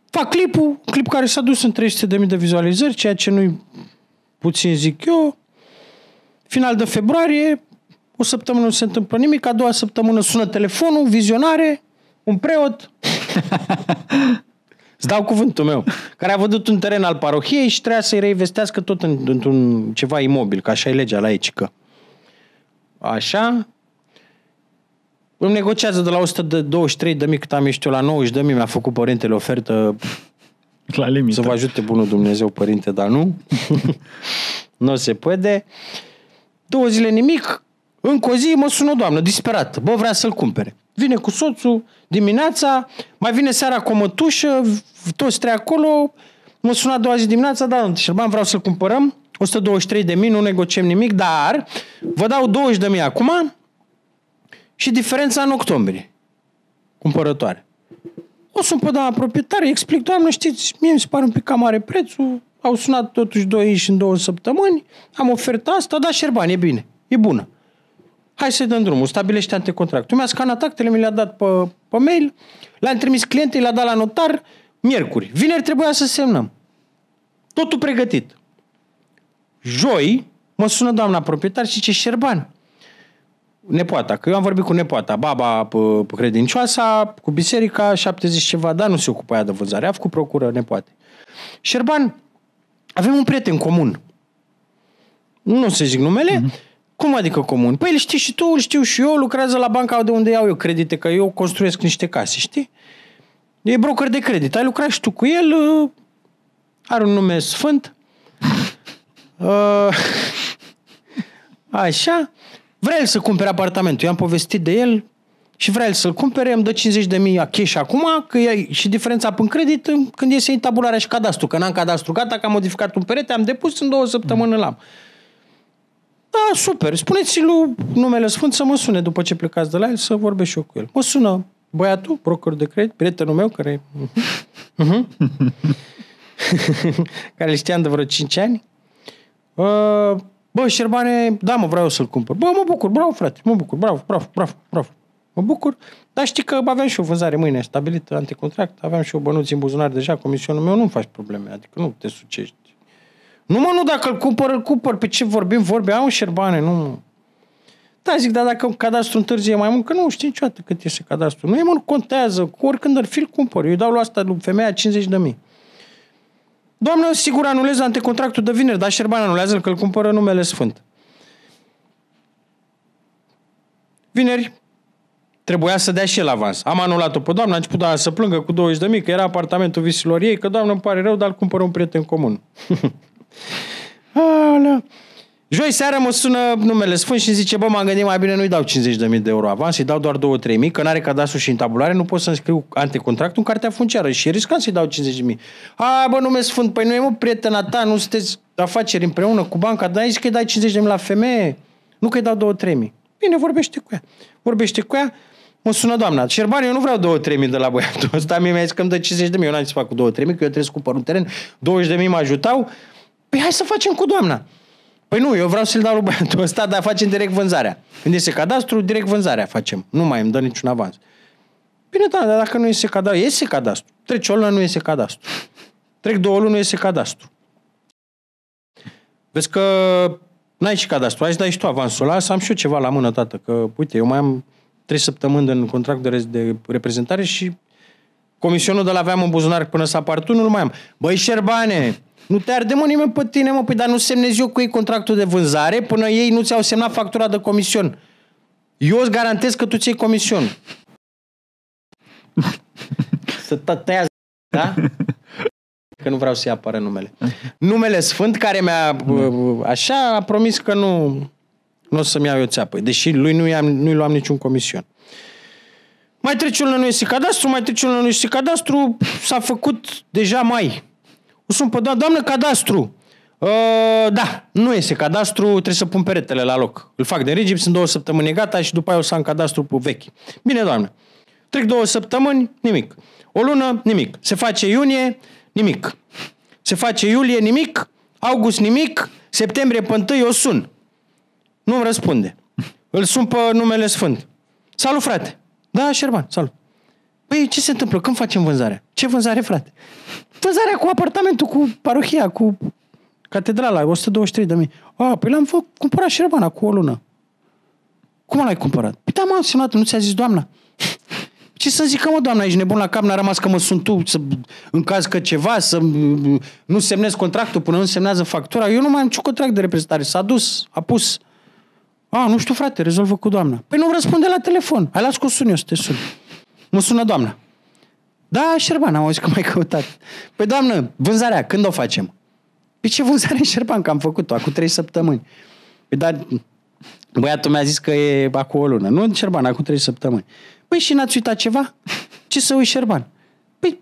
Fac clipul, clip care s-a dus în 300.000 de vizualizări, ceea ce nu-i puțin, zic eu. Final de februarie, o săptămână nu se întâmplă nimic, a doua săptămână sună telefonul, vizionare, un preot. Îți dau cuvântul meu. Care a văzut un teren al parohiei și trebuia să-i reinvestească tot într-un ceva imobil, că așa e legea la aici. Așa. îmi negociază de la 123.000 cât am ești eu la 90.000, mi-a făcut părintele ofertă la limită. Să vă ajute bunul Dumnezeu, părinte, dar nu. Nu se poate. 2 zile nimic, încă o zi mă sună o doamnă, disperată. Bă, vrea să-l cumpere. Vine cu soțul dimineața, mai vine seara cu o mătușă, toți 3 acolo, mă sună a doua zi dimineața, da, Șerban, vreau să-l cumpărăm, 123.000, nu negociem nimic, dar vă dau 20.000 acum și diferența în octombrie. Cumpărătoare. O sun pe doamna proprietară, îi explic, doamnă, știți, mie mi se pare un pic cam mare prețul, au sunat totuși 2 inși în 2 săptămâni, am oferta asta, da, Șerban, e bine, e bună. Hai să-i dăm drumul, stabilește antecontractul. Mi-a scanat actele, mi le-a dat pe mail, le-am trimis clientei, le-a dat la notar, miercuri. Vineri trebuia să semnăm. Totul pregătit. Joi, mă sună doamna proprietar și zice, Șerban, nepoata, că eu am vorbit cu nepoata, baba credincioasa, cu biserica, 70 ceva, dar nu se ocupa ea de vânzare, a făcut procură nepoate. Șerban, avem un prieten comun. Nu se zic numele. Cum adică comun? Păi îl știi și tu, îl știu și eu, lucrează la banca de unde iau eu credite, că eu construiesc niște case, știi? E broker de credit. Ai lucrat și tu cu el, are un nume sfânt. Așa. Vrea el să cumpere apartamentul. Eu am povestit de el și vrea el să-l cumpere, îmi dă 50.000 cash acum, că e și diferența până credit când iese în tabularea și cadastru, că n-am cadastru gata, că am modificat un perete, am depus în 2 săptămâni l-am. Da, super. Spuneți-i lui numele sfânt să mă sune după ce plecați de la el, să vorbesc și eu cu el. Mă sună băiatul, broker de credit, prietenul meu, care care îl știam de vreo 5 ani. Bă, Șerbane, da, vreau eu să-l cumpăr. Bă, mă bucur, bravo, frate, mă bucur, bravo. Mă bucur, dar știi că aveam și o vânzare mâine stabilită, anticontract, aveam și o bănuți în buzunar deja, comisionul meu, nu-mi faci probleme, adică nu te sucești. Nu, dacă îl cumpăr, pe ce vorbim, am Șerbane, nu. Da, zic, dar dacă cadastru întârzie mai mult, că nu știi niciodată cât este cadastru. Nu e, nu contează, oricând îl fi, cumpăr. Eu îi dau la asta lui femeia 50.000. Doamne, sigur anulez antecontractul de vineri, dar Șerban anulează-l că îl cumpără numele sfânt. Vineri trebuia să dea și el avans. Am anulat-o pe doamna, a început doamna să plângă cu 20.000, că era apartamentul visilor ei, că doamnă îmi pare rău, dar îl cumpără un prieten comun. Joi seara mă sună numele sfânt și zice, bă, m-am gândit mai bine, nu-i dau 50.000 de euro avans, îi dau doar 2-3.000, că n-are cadastru și în tabulare, nu pot să-mi scriu antecontractul în cartea funciară și e riscant să-i dau 50.000. Bă, nume sfânt, păi nu e, mă, prietena ta, nu sunteți afaceri împreună cu banca, dar zici că îi dai 50.000 la femeie, nu că îi dau 2-3.000. Bine, vorbește cu ea, mă sună doamna, Șerban, eu nu vreau 2-3.000 de la băiatul ăsta, mie mi-a zis că îmi dă 50.000, eu n-am zis să fac cu 2-3.000, că eu trebuie să cumpăr un teren, 20.000 mă ajutau, păi hai să facem cu doamna. Păi nu, eu vreau să-l dau lui băiatul ăsta, dar facem direct vânzarea. Când iese cadastru, direct vânzarea facem. Nu mai îmi dă niciun avans. Bine, da, dar dacă nu iese cadastru, iese cadastru. Trece o lună, nu iese cadastru. Trec 2 luni, nu iese cadastru. Vezi că n-ai și cadastru, hai să dai și tu avansul ăla, să am și eu ceva la mână, tată, că, uite, eu mai am 3 săptămâni în contract de reprezentare și comisionul de la aveam în buzunar până să apar tu, nu-l mai am. Băi, Șerbane, nu te arde, mă, nimeni pe tine, mă, păi, dar nu semnezi eu cu ei contractul de vânzare până ei nu ți-au semnat factura de comision. Eu îți garantez că tu ți iei comision. Să tătează, da? Că nu vreau să-i apară numele. Numele sfânt care mi-a, așa, a promis că nu o să-mi iau eu țeapă. Deși lui nu-i luam niciun comision. Mai trece o lună, nu iese cadastru, s-a făcut deja mai. O sun pe doamnă, cadastru. Da, nu iese cadastru, trebuie să pun peretele la loc. Îl fac de rigip, sunt 2 săptămâni, e gata și după aia o să am cadastru pe vechi. Bine, doamnă. Trec 2 săptămâni, nimic. O lună, nimic. Se face iunie, nimic. Se face iulie, nimic. August, nimic. Septembrie, pe 1 o sun. Nu-mi răspunde. Îl sun pe numele sfânt. Salut, frate. Da, Șerban, salut. Păi, ce se întâmplă? Când facem vânzarea? Ce vânzare, frate? Vânzarea cu apartamentul, cu parohia, cu catedrala, 123.000. Păi l-am cumpărat Șerbana cu o lună. Cum l-ai cumpărat? Păi da, m-am semnat, nu ți-a zis doamna? Ce să zică, mă, doamna, ești nebun la cap, n-a rămas că mă sun tu, în caz că ceva, să nu semnezi contractul până nu semnează factura. Eu nu mai am niciun contract de reprezentare. S-a dus, a pus. Nu știu, frate, rezolvă cu doamna. Păi nu răspunde la telefon. Hai, las că o sun eu să te sun. Mă sună doamna. Da, Șerban, am auzit că m-ai căutat. Păi, doamnă, vânzarea, când o facem? Păi ce vânzare, Șerban, că am făcut-o, acum 3 săptămâni. Păi, dar băiatul mi-a zis că e acum o lună. Nu, Șerban, acum 3 săptămâni. Păi și n-ați uitat ceva? Ce să uit, Șerban? Păi,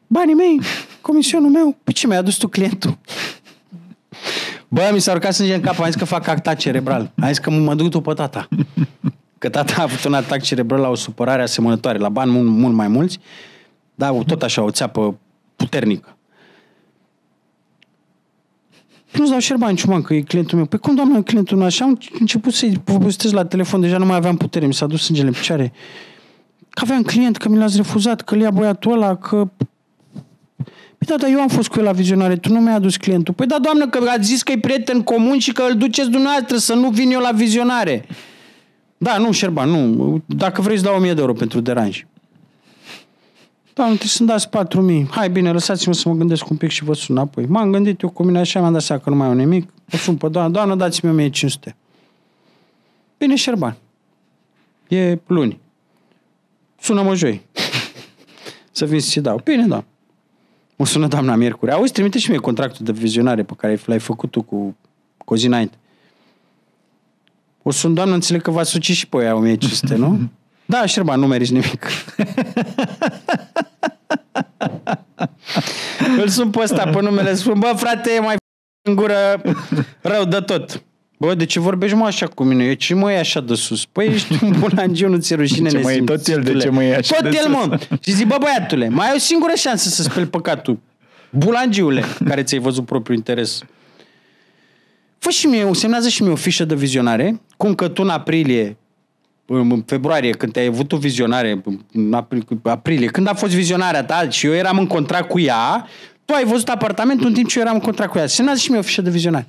banii mei, comisionul meu. Păi ce mi-ai adus tu clientul? Bă, mi s-a urcat sânge în cap, am zis că fac atac cerebral. Am zis că mă duc după tata. Că tata a avut un atac cerebral la o supărare asemănătoare, la bani mult mai mulți, dar tot așa, o țeapă puternică. Nu-ți dau Șerban, Ciuman, că e clientul meu. Păi cum, doamnă, clientul meu? Așa am început să-i povestesc la telefon, deja nu mai aveam putere, mi s-a dus sângele în picioare. Că aveam client, că mi l-ați refuzat, că îl ia băiatul ăla, că... Păi da, dar eu am fost cu el la vizionare, tu nu mi-ai adus clientul. Păi da, doamnă, că ați zis că e prieten comun și că îl duceți dumneavoastră, să nu vin eu la vizionare. Da, nu, Șerban, nu. Dacă vrei să dau 1000 de euro pentru deranj. Da, nu trebuie să-mi dați 4000. Hai, bine, lăsați-mă să mă gândesc un pic și vă sun apoi. M-am gândit eu cu mine așa, mi-am dat seama că nu mai au nimic. O sun pe doamnă, dați-mi 1500. Bine, Șerban. E luni. Sună-mă joi. Să vin să-ți dau. Bine, da. Mă sună doamna miercuri. Auzi, trimite și mie contractul de vizionare pe care l-ai făcut tu cu o zi înainte. O sun, doamnă, înțeleg că v-ați sucit și pe aia 1500, nu? Da, Șerban, nu meriți nimic. Îl sun pe ăsta pe numele, spun, bă, frate, e mai în gură rău de tot. Bă, de ce vorbești, mă, așa cu mine? Eu ce mă iei așa de sus? Păi ești un bulangiu, nu ți-e rușine, nesimțitule. Tot el, de ce mă iei așa tot de el, sus? mă. Și zic, bă, băiatule, mai ai o singură șansă să speli păcatul. Bulangiule, care ți-ai văzut propriul interes. Fă și mie, semnează și mie o fișă de vizionare, cum că tu în aprilie, în februarie, când te-ai avut o vizionare, în aprilie, când a fost vizionarea ta și eu eram în contract cu ea, tu ai văzut apartamentul în timp ce eu eram în contract cu ea. Semnează și mie o fișă de vizionare.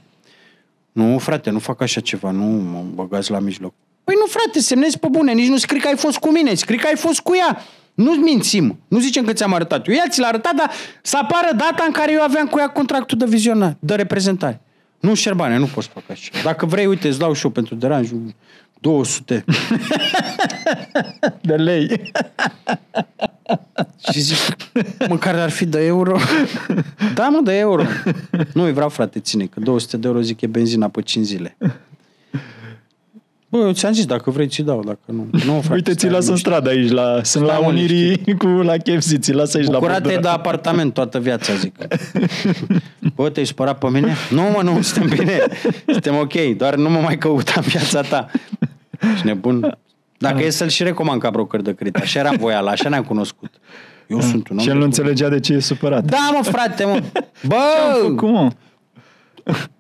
Nu, frate, nu fac așa ceva, nu mă băgați la mijloc. Păi nu, frate, semnezi pe bune, nici nu scrii că ai fost cu mine, scrii că ai fost cu ea. Nu mințim, nu zicem că ți-am arătat. Eu ea ți l-a arătat, dar să apară data în care eu aveam cu ea contractul de vizionare, de reprezentare. Nu, Șerbane, nu poți fac așa. Dacă vrei, uite, îți dau și eu pentru deranj 200 de lei. Și zic, măcar ar fi de euro. Da, mă, de euro. Nu, îi vreau, frate, ține, că 200 de euro zic e benzina pe 5 zile. Bă, eu ți-am zis, dacă vrei, ți dau, dacă nu. Nu, frate, uite, ți las în stradă aici, sunt la Unirii la KFC, ți las aici la bordura. Bucurate de apartament toată viața, zic. Bă, te-ai spărat pe mine? Nu, mă, nu, suntem bine. Suntem ok, doar nu mă mai căutam viața ta. Și nebun. Dacă e să-l și recomand ca broker de credit. Așa era voială, așa ne-am cunoscut. Eu sunt un om. Și el nu înțelegea de ce e supărat. Da, mă, frate, mă. Bă! Cum, mă?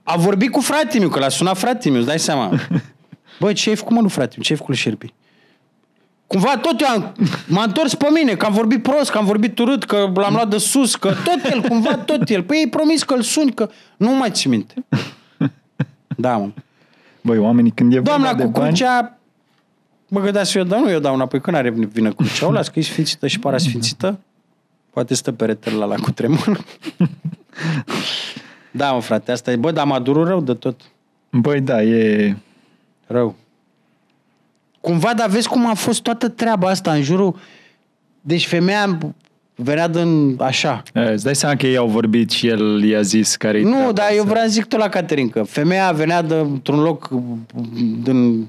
A vorbit cu fratele meu, că l-a sunat fratele meu, îți dai seama. Bă, ce ai făcut, mă, nu, frate? Ce ai făcut lui Șerpi? Cumva tot eu m-a întors pe mine, că am vorbit prost, că am vorbit urât, că l-am luat de sus, că tot el, cumva tot el. Păi ei promis că îl suni, că nu mai ți minte. Da, mă. Băi, oamenii când e doamna cu crucea, mă gândeam să eu dau, nu eu dau înapoi, că n-are vină crucea. O las că e sfințită și parasfințită. Poate stă peretele la cu tremur. Da, mă, frate, asta e. Bă, dar m-a durut rău de tot. Băi, da, e... rău. Cumva, dar vezi cum a fost toată treaba asta în jurul... Deci femeia venea din așa. Îți dai seama că ei au vorbit și el i-a zis care-i nu, treaba dar asta. eu vreau să zic tot la Caterinca. Femeia venea dintr-un loc din...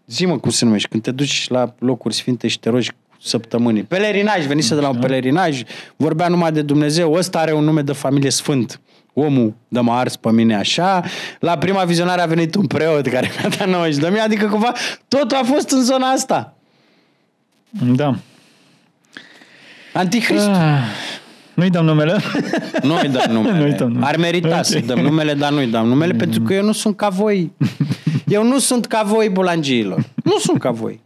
Zi-mă cum se numește. Când te duci la locuri sfinte și te rogi săptămânii. Pelerinaj, venise de la un pelerinaj, vorbea numai de Dumnezeu. Ăsta are un nume de familie sfânt. Omul de m-a ars pe mine așa. La prima vizionare a venit un preot care mi-a dat 90 de mii. Adică cumva totul a fost în zona asta. Da. Antichrist. Nu-i dăm numele? Nu-i dăm numele. Nu-i dăm numele. Ar merita okay. Să-i dăm numele, dar nu-i dăm numele, pentru că eu nu sunt ca voi. Eu nu sunt ca voi, bulangiilor. Nu sunt ca voi.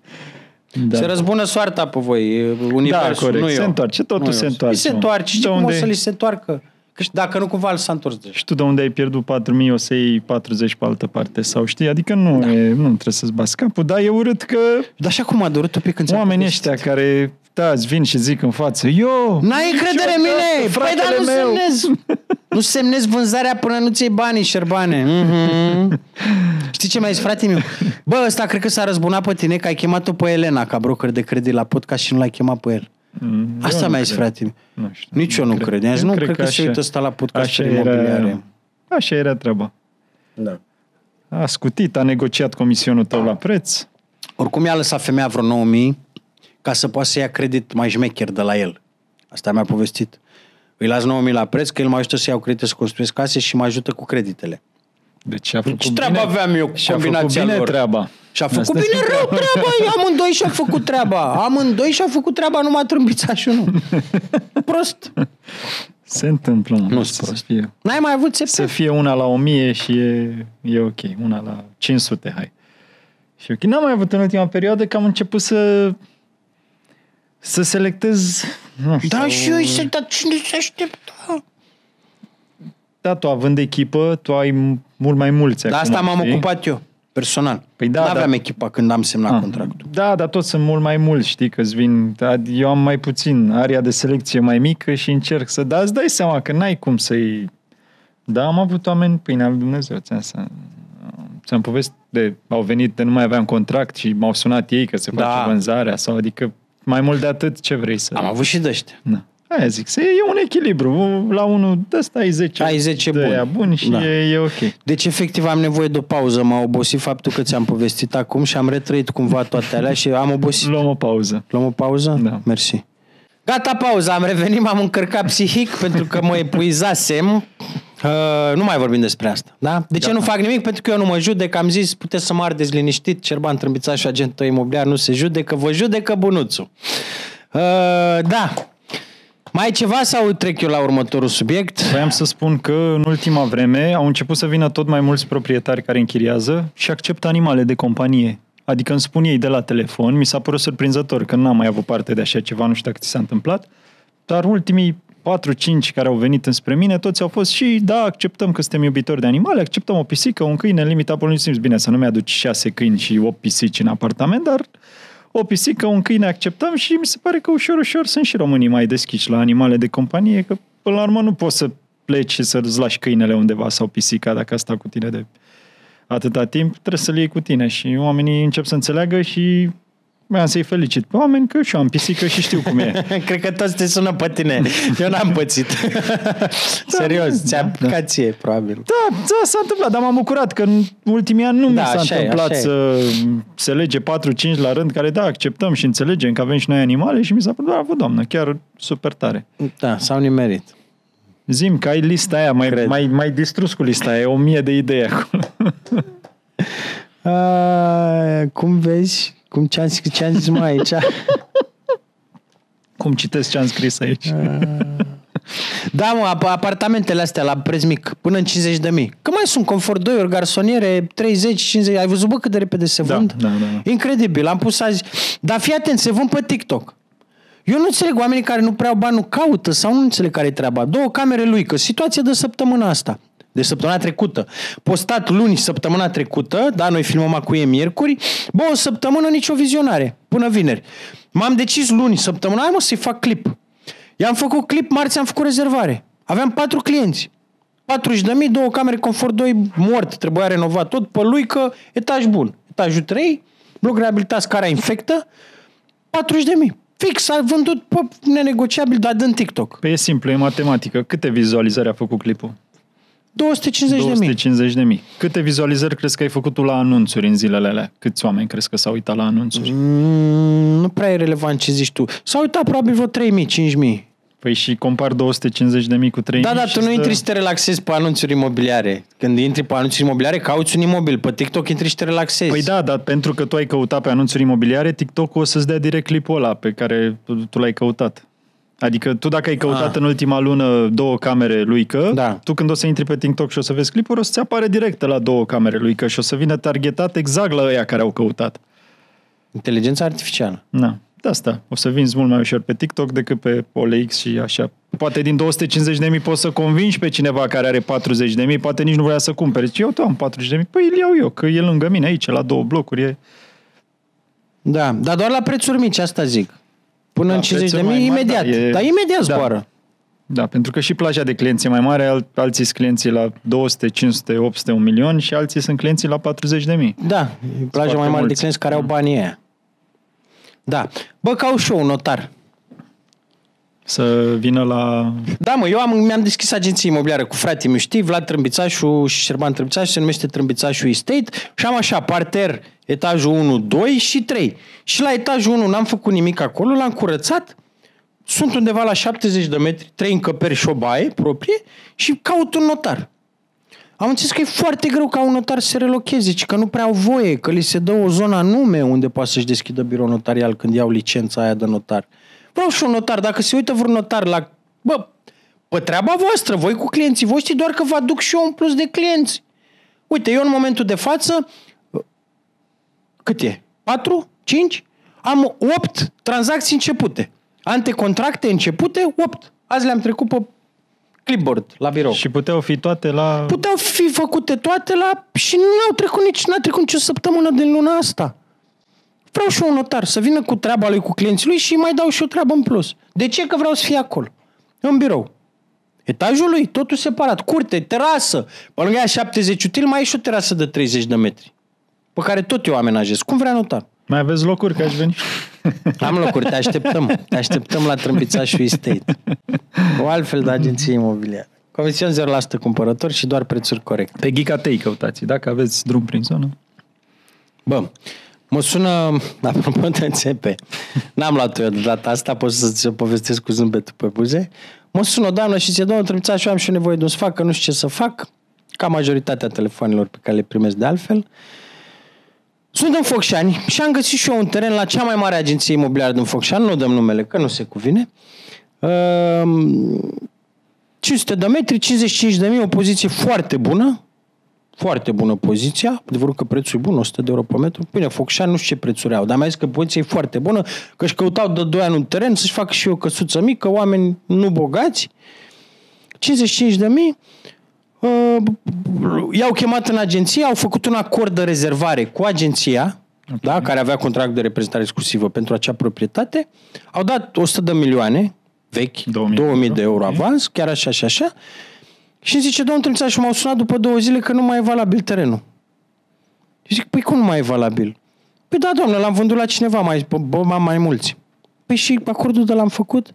Da. Se răzbună soarta pe voi, universul, da, corect. nu eu. Se întoarce, totul se întoarce. Se întoarce, știi cum o să li se întoarcă? Că dacă nu cumva s-a întors deja. Și tu de unde ai pierdut 4.000 o să iei 40 pe altă parte, sau știi? Adică nu, da. nu trebuie să-ți bați capul, dar e urât că... Dar așa cum a durut un pic când oamenii ăștia care, da, îți vin și zic în față, eu... N-ai încredere în mine! Păi dar nu semnezi! Nu semnezi vânzarea până nu ți iei banii, Șerbane. Știi ce mi-a zis, frate meu? Bă, ăsta cred că s-a răzbunat pe tine, că ai chemat-o pe Elena ca broker de credit la podcast și nu l-ai chemat pe el. Asta mi-a zis, frate meu. Nu știu. Nici eu nu cred. Nu cred că se uită ăsta la podcast imobiliare. Așa era treaba. Da. A scutit, a negociat comisionul tău la preț. Oricum i-a lăsat femeia vreo 9.000 ca să poată să ia credit mai șmecher de la el. Asta mi-a povestit. Îi las 9.000 la preț, că el mă ajută să iau credite, să construiesc case și mă ajută cu creditele. Deci a făcut ce treabă aveam eu cu combinația bine lor? treaba. Și-a făcut bine rău treaba. Amândoi și-au făcut treaba. Amândoi și-au făcut treaba, numai trâmbița și unul. Prost. Se întâmplă, mă. Nu-s prost. N-ai mai avut să fie una la 1000 și e ok. Una la 500, hai. Și ok. N-am mai avut în ultima perioadă că am început să selectez... Nu știu, da, și eu dar cine se aștepta? Da, tu având echipă, tu ai mult mai mulți. Da, asta m-am ocupat eu, personal. Păi da, n-aveam echipa când am semnat contractul. Da, dar toți sunt mult mai mulți, știi, că-ți vin... Eu am mai puțin, area de selecție mai mică și încerc să... Dar îți dai seama că n-ai cum să-i... Da, am avut oameni, pâinea lui Dumnezeu, ți-am povestit au venit, nu mai aveam contract și m-au sunat ei că se face vânzarea sau, adică mai mult de atât ce vrei să... Am avut și de ăștia. Da. Aia zic, e un echilibru. La unul de ăsta ai 10. Ai 10 buni și e ok. Deci, efectiv, am nevoie de o pauză. M-a obosit faptul că ți-am povestit acum și am retrăit cumva toate alea și am obosit. Luăm o pauză. Luăm o pauză? Da. Mersi. Gata, pauză. Am revenit, m-am încărcat psihic pentru că mă epuizasem. Nu mai vorbim despre asta. Da? De ce nu fac nimic? Pentru că eu nu mă judec. Am zis, puteți să mă ardeți liniștit. Cerban Trâmbițaș și agentul imobiliar nu se judecă. Vă judecă bunuțul. Da. Mai e ceva sau trec eu la următorul subiect? Vreau să spun că în ultima vreme au început să vină tot mai mulți proprietari care închiriază și acceptă animale de companie. Adică îmi spun ei de la telefon, mi s-a părut surprinzător că n-am mai avut parte de așa ceva, nu știu dacă ți s-a întâmplat, dar ultimii 4-5 care au venit înspre mine, toți au fost și, da, acceptăm că suntem iubitori de animale, acceptăm o pisică, un câine, în limita până nu simți bine să nu mi-aduci 6 câini și 8 pisici în apartament, dar o pisică, un câine acceptăm și mi se pare că ușor, ușor sunt și românii mai deschiși la animale de companie, că până la urmă nu poți să pleci și să-ți lași câinele undeva sau pisica dacă asta cu tine de atâta timp, trebuie să-l iei cu tine și oamenii încep să înțeleagă și vreau să-i felicit pe oameni că și eu am pisică și știu cum e. Cred că toți te sună pe tine. Eu n-am pățit. Serios, ți-a picat ție, probabil. Da, s-a întâmplat, dar m-am bucurat că în ultimii ani nu mi s-a întâmplat să se lege 4-5 la rând care, da, acceptăm și înțelegem că avem și noi animale și mi s-a părut, bravo, doamnă, chiar super tare. Da, s-au nimerit. Zim că ai lista aia, mai distrus cu lista aia, 1000 de idei acolo. Cum vezi? Ce-am zis mai aici? Cum citesc ce am scris aici? Da, mă, apartamentele astea la preț mic, până în 50.000. Că mai sunt confort 2 ori, garsoniere, 30, 50. Ai văzut, bă, cât de repede se vând? Da. Incredibil, am pus azi. Dar fii atent, se vând pe TikTok. Eu nu înțeleg oamenii care nu prea au bani, nu caută sau nu înțeleg care-i treaba. 2 camere lui, că situația de săptămâna asta. De săptămâna trecută. Postat luni săptămâna trecută, da, noi filmăm acuie miercuri, bă, o săptămână nicio vizionare, până vineri. M-am decis luni săptămâna, hai mă să-i fac clip. I-am făcut clip, marți am făcut rezervare. Aveam 4 clienți. 40.000, 2 camere, confort 2, mort, trebuia renovat tot, pe lui că etaj bun. Etajul 3, bloc reabilitat, scara infectă, 40.000. Fix, a vândut pe nenegociabil, dar dând TikTok. Păi e simplu, e matematică. Câte vizualizări a făcut clipul? 250.000. Câte vizualizări crezi că ai făcut tu la anunțuri în zilele alea? Câți oameni crezi că s-au uitat la anunțuri? Nu prea e relevant ce zici tu. S-au uitat probabil vreo 3.000, 5.000. Păi și compar 250.000 cu 3.000. Da, tu nu intri să te relaxezi pe anunțuri imobiliare. Când intri pe anunțuri imobiliare, cauți un imobil. Pe TikTok intri și te relaxezi. Păi da, dar pentru că tu ai căutat pe anunțuri imobiliare, TikTok-ul o să-ți dea direct clipul ăla pe care tu l-ai căutat. Adică tu dacă ai căutat în ultima lună 2 camere lui Că, da. Tu când o să intri pe TikTok și o să vezi clipuri, o să-ți apare direct la 2 camere lui Că și o să vină targetat exact la ăia care au căutat. Inteligența artificială. Da, de asta. O să vinzi mult mai ușor pe TikTok decât pe OLX și așa. Poate din 250.000 poți să convingi pe cineva care are 40.000, poate nici nu vrea să cumpere. Zice, eu am 40.000, păi îl iau eu, că e lângă mine aici, la 2 blocuri. E... Da, dar doar la prețuri mici, asta zic. Până în 50.000, imediat. Dar imediat zboară. Da, pentru că și plaja de clienți e mai mare, alții sunt clienții la 200, 500, 800, 1 milion și alții sunt clienții la 40.000. Da, e plaja mai mare de clienți care au banii aia. Da. Bă, că au și eu un notar. Să vină la... Da, mă, eu mi-am deschis agenție imobiliară cu fratele meu, știi, Vlad Trâmbițașu și Șerban Trâmbițașu, se numește Trâmbițașu Estate și am așa, parter, etajul 1, 2 și 3. Și la etajul 1 n-am făcut nimic acolo, l-am curățat, sunt undeva la 70 de metri, 3 încăperi și o baie proprie și caut un notar. Am înțeles că e foarte greu ca un notar să se relocheze, ci că nu prea au voie, că li se dă o zonă anume unde poate să-și deschidă birou notarial când iau licența aia de notar. Vreau și un notar, dacă se uită vreun notar la... Bă, pe treaba voastră, voi cu clienții voștri, doar că vă aduc și eu un plus de clienți. Uite, eu în momentul de față, cât e? 4? 5? Am 8 tranzacții începute. Antecontracte începute, 8. Azi le-am trecut pe clipboard, la birou. Și puteau fi toate la... Puteau fi făcute toate la... Și n-a trecut nici o săptămână din luna asta. Vreau și un notar să vină cu treaba lui, cu clienții lui și mai dau și o treabă în plus. De ce? Că vreau să fie acolo, în birou. Etajul lui, totul separat, curte, terasă. Pe lângă aia 70 util, mai e și o terasă de 30 de metri, pe care tot eu amenajez. Cum vrea notar? Mai aveți locuri, că aș veni? Am locuri, te așteptăm. Te așteptăm la Trâmbițașu Estate. O altfel de agenție imobiliară. Comision 0% cumpărător și doar prețuri corecte. Pe Ghicatei căutați, dacă aveți drum prin zonă. Bă, mă sună, apropo de NCP, n-am luat-o eu de data asta, pot să-ți povestesc cu zâmbetul pe buze. Mă sună o doamnă și zice, domnul Trâmbițașu, eu am și nevoie de un sfat, că nu știu ce să fac, ca majoritatea telefonelor pe care le primesc de altfel. Sunt în Focșani și am găsit și eu un teren la cea mai mare agenție imobiliară din Focșani, nu dăm numele, că nu se cuvine. 500 de metri, 55.000, o poziție foarte bună. Foarte bună poziția, adevărul că prețul e bun, 100 de euro pe metru. Bine, Focșani nu știu ce prețuri au, dar mai zis că poziția e foarte bună, că își căutau de 2 ani un teren să-și facă și o căsuță mică, oameni nu bogați. 55.000, i-au chemat în agenție, au făcut un acord de rezervare cu agenția, okay, da, care avea contract de reprezentare exclusivă pentru acea proprietate, au dat 100 de milioane vechi, 2000 de euro avans, chiar așa și așa. Și îmi zice, domnul Trâmbițașu, m-au sunat după 2 zile că nu mai e valabil terenul. Și zic, păi cum nu mai e valabil? Păi da, doamnă, l-am vândut la cineva, mai mulți. Păi și acordul de l-am făcut?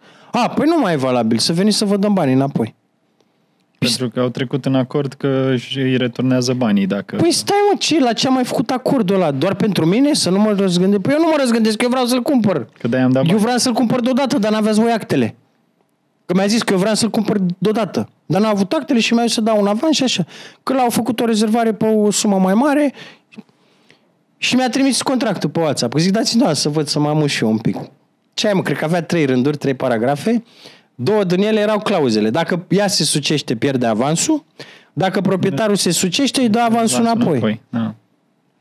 Păi nu mai e valabil, să veniți să vă dăm banii înapoi. Pentru că au trecut în acord că îi returnează banii dacă... Păi stai mă, la ce am mai făcut acordul ăla? Doar pentru mine? Să nu mă răzgândesc? Păi eu nu mă răzgândesc, că eu vreau să-l cumpăr. Că de-aia am dat bani. Eu vreau să-l cumpăr deodată, dar n-aveați voi actele. Că mi-a zis că eu vreau să-l cumpăr deodată. Dar n-a avut actele și mi-a zis să dau un avans și așa. Că l-au făcut o rezervare pe o sumă mai mare și mi-a trimis contractul pe WhatsApp. Că zic, dați-mi să văd, să mă amuș și eu un pic. Ce ai, mă? Cred că avea 3 rânduri, 3 paragrafe. 2 din ele erau clauzele. Dacă ea se sucește, pierde avansul. Dacă proprietarul se sucește, îi dă avansul înapoi. Da.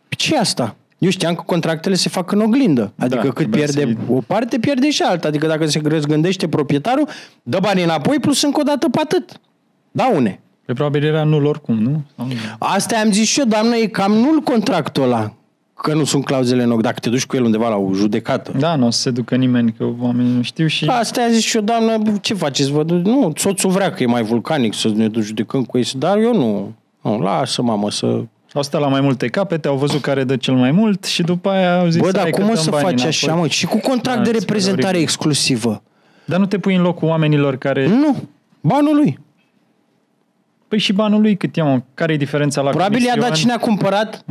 Ce e asta? Eu știam că contractele se fac în oglindă. Adică cât pierde o parte, pierde și alta. Adică dacă se răzgândește proprietarul, dă banii înapoi plus încă o dată pe atât. Daune. Pe probabil era nul oricum, nu? Asta am zis și eu, doamnă, e cam nul contractul ăla. Că nu sunt clauzele în oglindă. Dacă te duci cu el undeva la o judecată. Da, nu o să se ducă nimeni, că oamenii nu știu și... Asta am zis și eu, doamnă, ce faceți? Nu, soțul vrea că e mai vulcanic să ne judecăm cu ei. Dar eu nu. Nu, lasă, mamă, să... Au stat la mai multe capete, au văzut care dă cel mai mult și după aia au zis... Bă, dar cum o să faci așa, mă? Și cu contract de reprezentare exclusivă. Dar nu te pui în locul oamenilor care... Nu, banul lui. Păi și banul lui cât e, mă? Care e diferența la probabil i-a dat cine a cumpărat.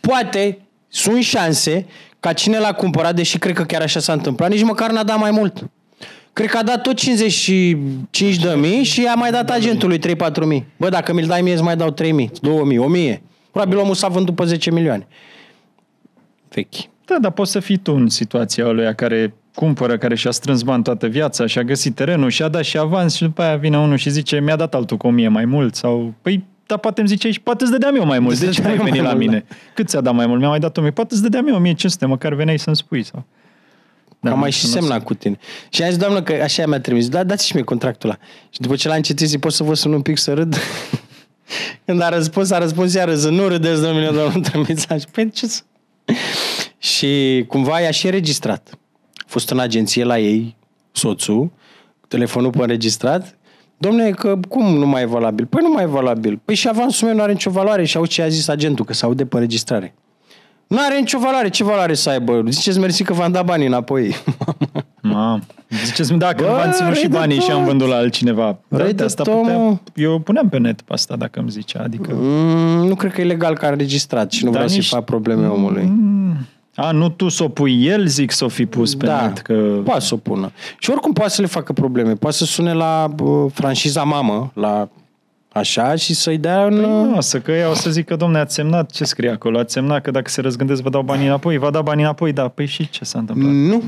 Poate, sunt șanse ca cine l-a cumpărat, deși cred că chiar așa s-a întâmplat, nici măcar n-a dat mai mult. Cred că a dat tot 55.000 și a mai dat agentului 3-4.000. Bă, dacă mi-l dai mie, îți mai dau 3.000, 2.000, 1.000. Probabil omul s-a vândut pe 10 milioane. Vechi. Da, dar poți să fii tu în situația ăluia care cumpără, care și-a strâns bani toată viața și a găsit terenul și a dat și avans și după aia vine unul și zice, mi-a dat altul cu 1.000 mai mult sau... Păi, dar poate îmi zice, poate îți dădeam eu mai mult. De ce ai venit la mine? Da. Cât ți-a dat mai mult? Mi-a mai dat 1.000. Poate îți dădeam eu 1.500, măcar veneai să-mi spui. Sau... Am mai și semnat cu tine. Și a zis, doamnă, că așa mi-a trimis. Da, dați și mie contractul ăla. Și după ce l-a încetit, zic, pot să vă sun un pic să râd? Când a răspuns iară, să nu râdeți, domnule, domnul Trâmbițaș. Păi ce să... Și cumva i-a și înregistrat. A fost în agenție la ei, soțul, telefonul pe înregistrat, Dom'le, că cum nu mai e valabil? Păi nu mai e valabil. Păi și avansul meu nu are nicio valoare și auzi ce a zis agentul, că se aude pe înregistrare. Nu are nicio valoare. Ce valoare să aibă? Ziceți mersi că v-am dat banii înapoi. Ziceți-mi dacă v-am ținut și banii și am vândut la altcineva. Eu puneam pe net pe asta dacă îmi zicea. Adică... nu cred că e legal că a înregistrat și nu vreau să-i fac probleme omului. Nu tu s-o pui, el zic s-o fi pus pe net. Că... poate să o pună. Și oricum poate să le facă probleme. Poate să sune la franșiza mamă, la așa, și să-i dea că ea o să zică, domne, ați semnat, ce scrie acolo? Ați semnat că dacă se răzgândesc vă dau banii înapoi? Va da banii înapoi? Da. Păi și ce s-a întâmplat? Nu.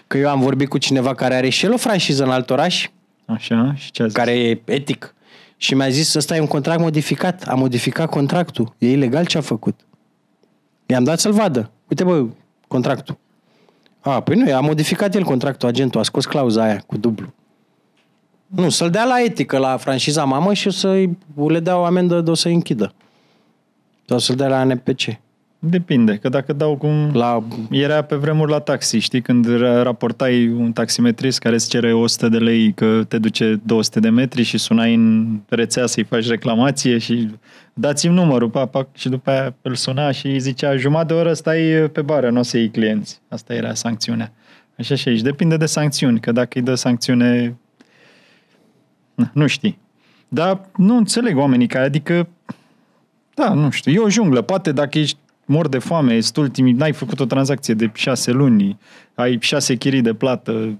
Că eu am vorbit cu cineva care are și el o franșiză în alt oraș. Așa, și ce a zis? Care e etic. Și mi-a zis, ăsta e un contract modificat. A modificat contractul. E ilegal ce a făcut. I-am dat să-l vadă. Uite, bă, contractul. Păi nu, a modificat el contractul, agentul, a scos clauza aia cu dublu. Nu, să-l dea la etică, la franșiza mamă și le dea o amendă de o să-i închidă. Sau să-l dea la NPC. Depinde, că dacă dau cum... Era pe vremuri la taxi, știi? Când raportai un taximetrist care îți cere 100 de lei că te duce 200 de metri și sunai în rețea să-i faci reclamație și dați-mi numărul, și după aia îl suna și îi zicea jumătate de oră stai pe bară, nu o să iei clienți. Asta era sancțiunea. Așa și aici. Depinde de sancțiuni, că dacă îi dă sancțiune... Nu știi. Dar nu înțeleg oamenii care, adică, nu știu, e o junglă. Poate dacă ești mor de foame, ești ultimii, n-ai făcut o tranzacție de 6 luni, ai 6 chirii de plată,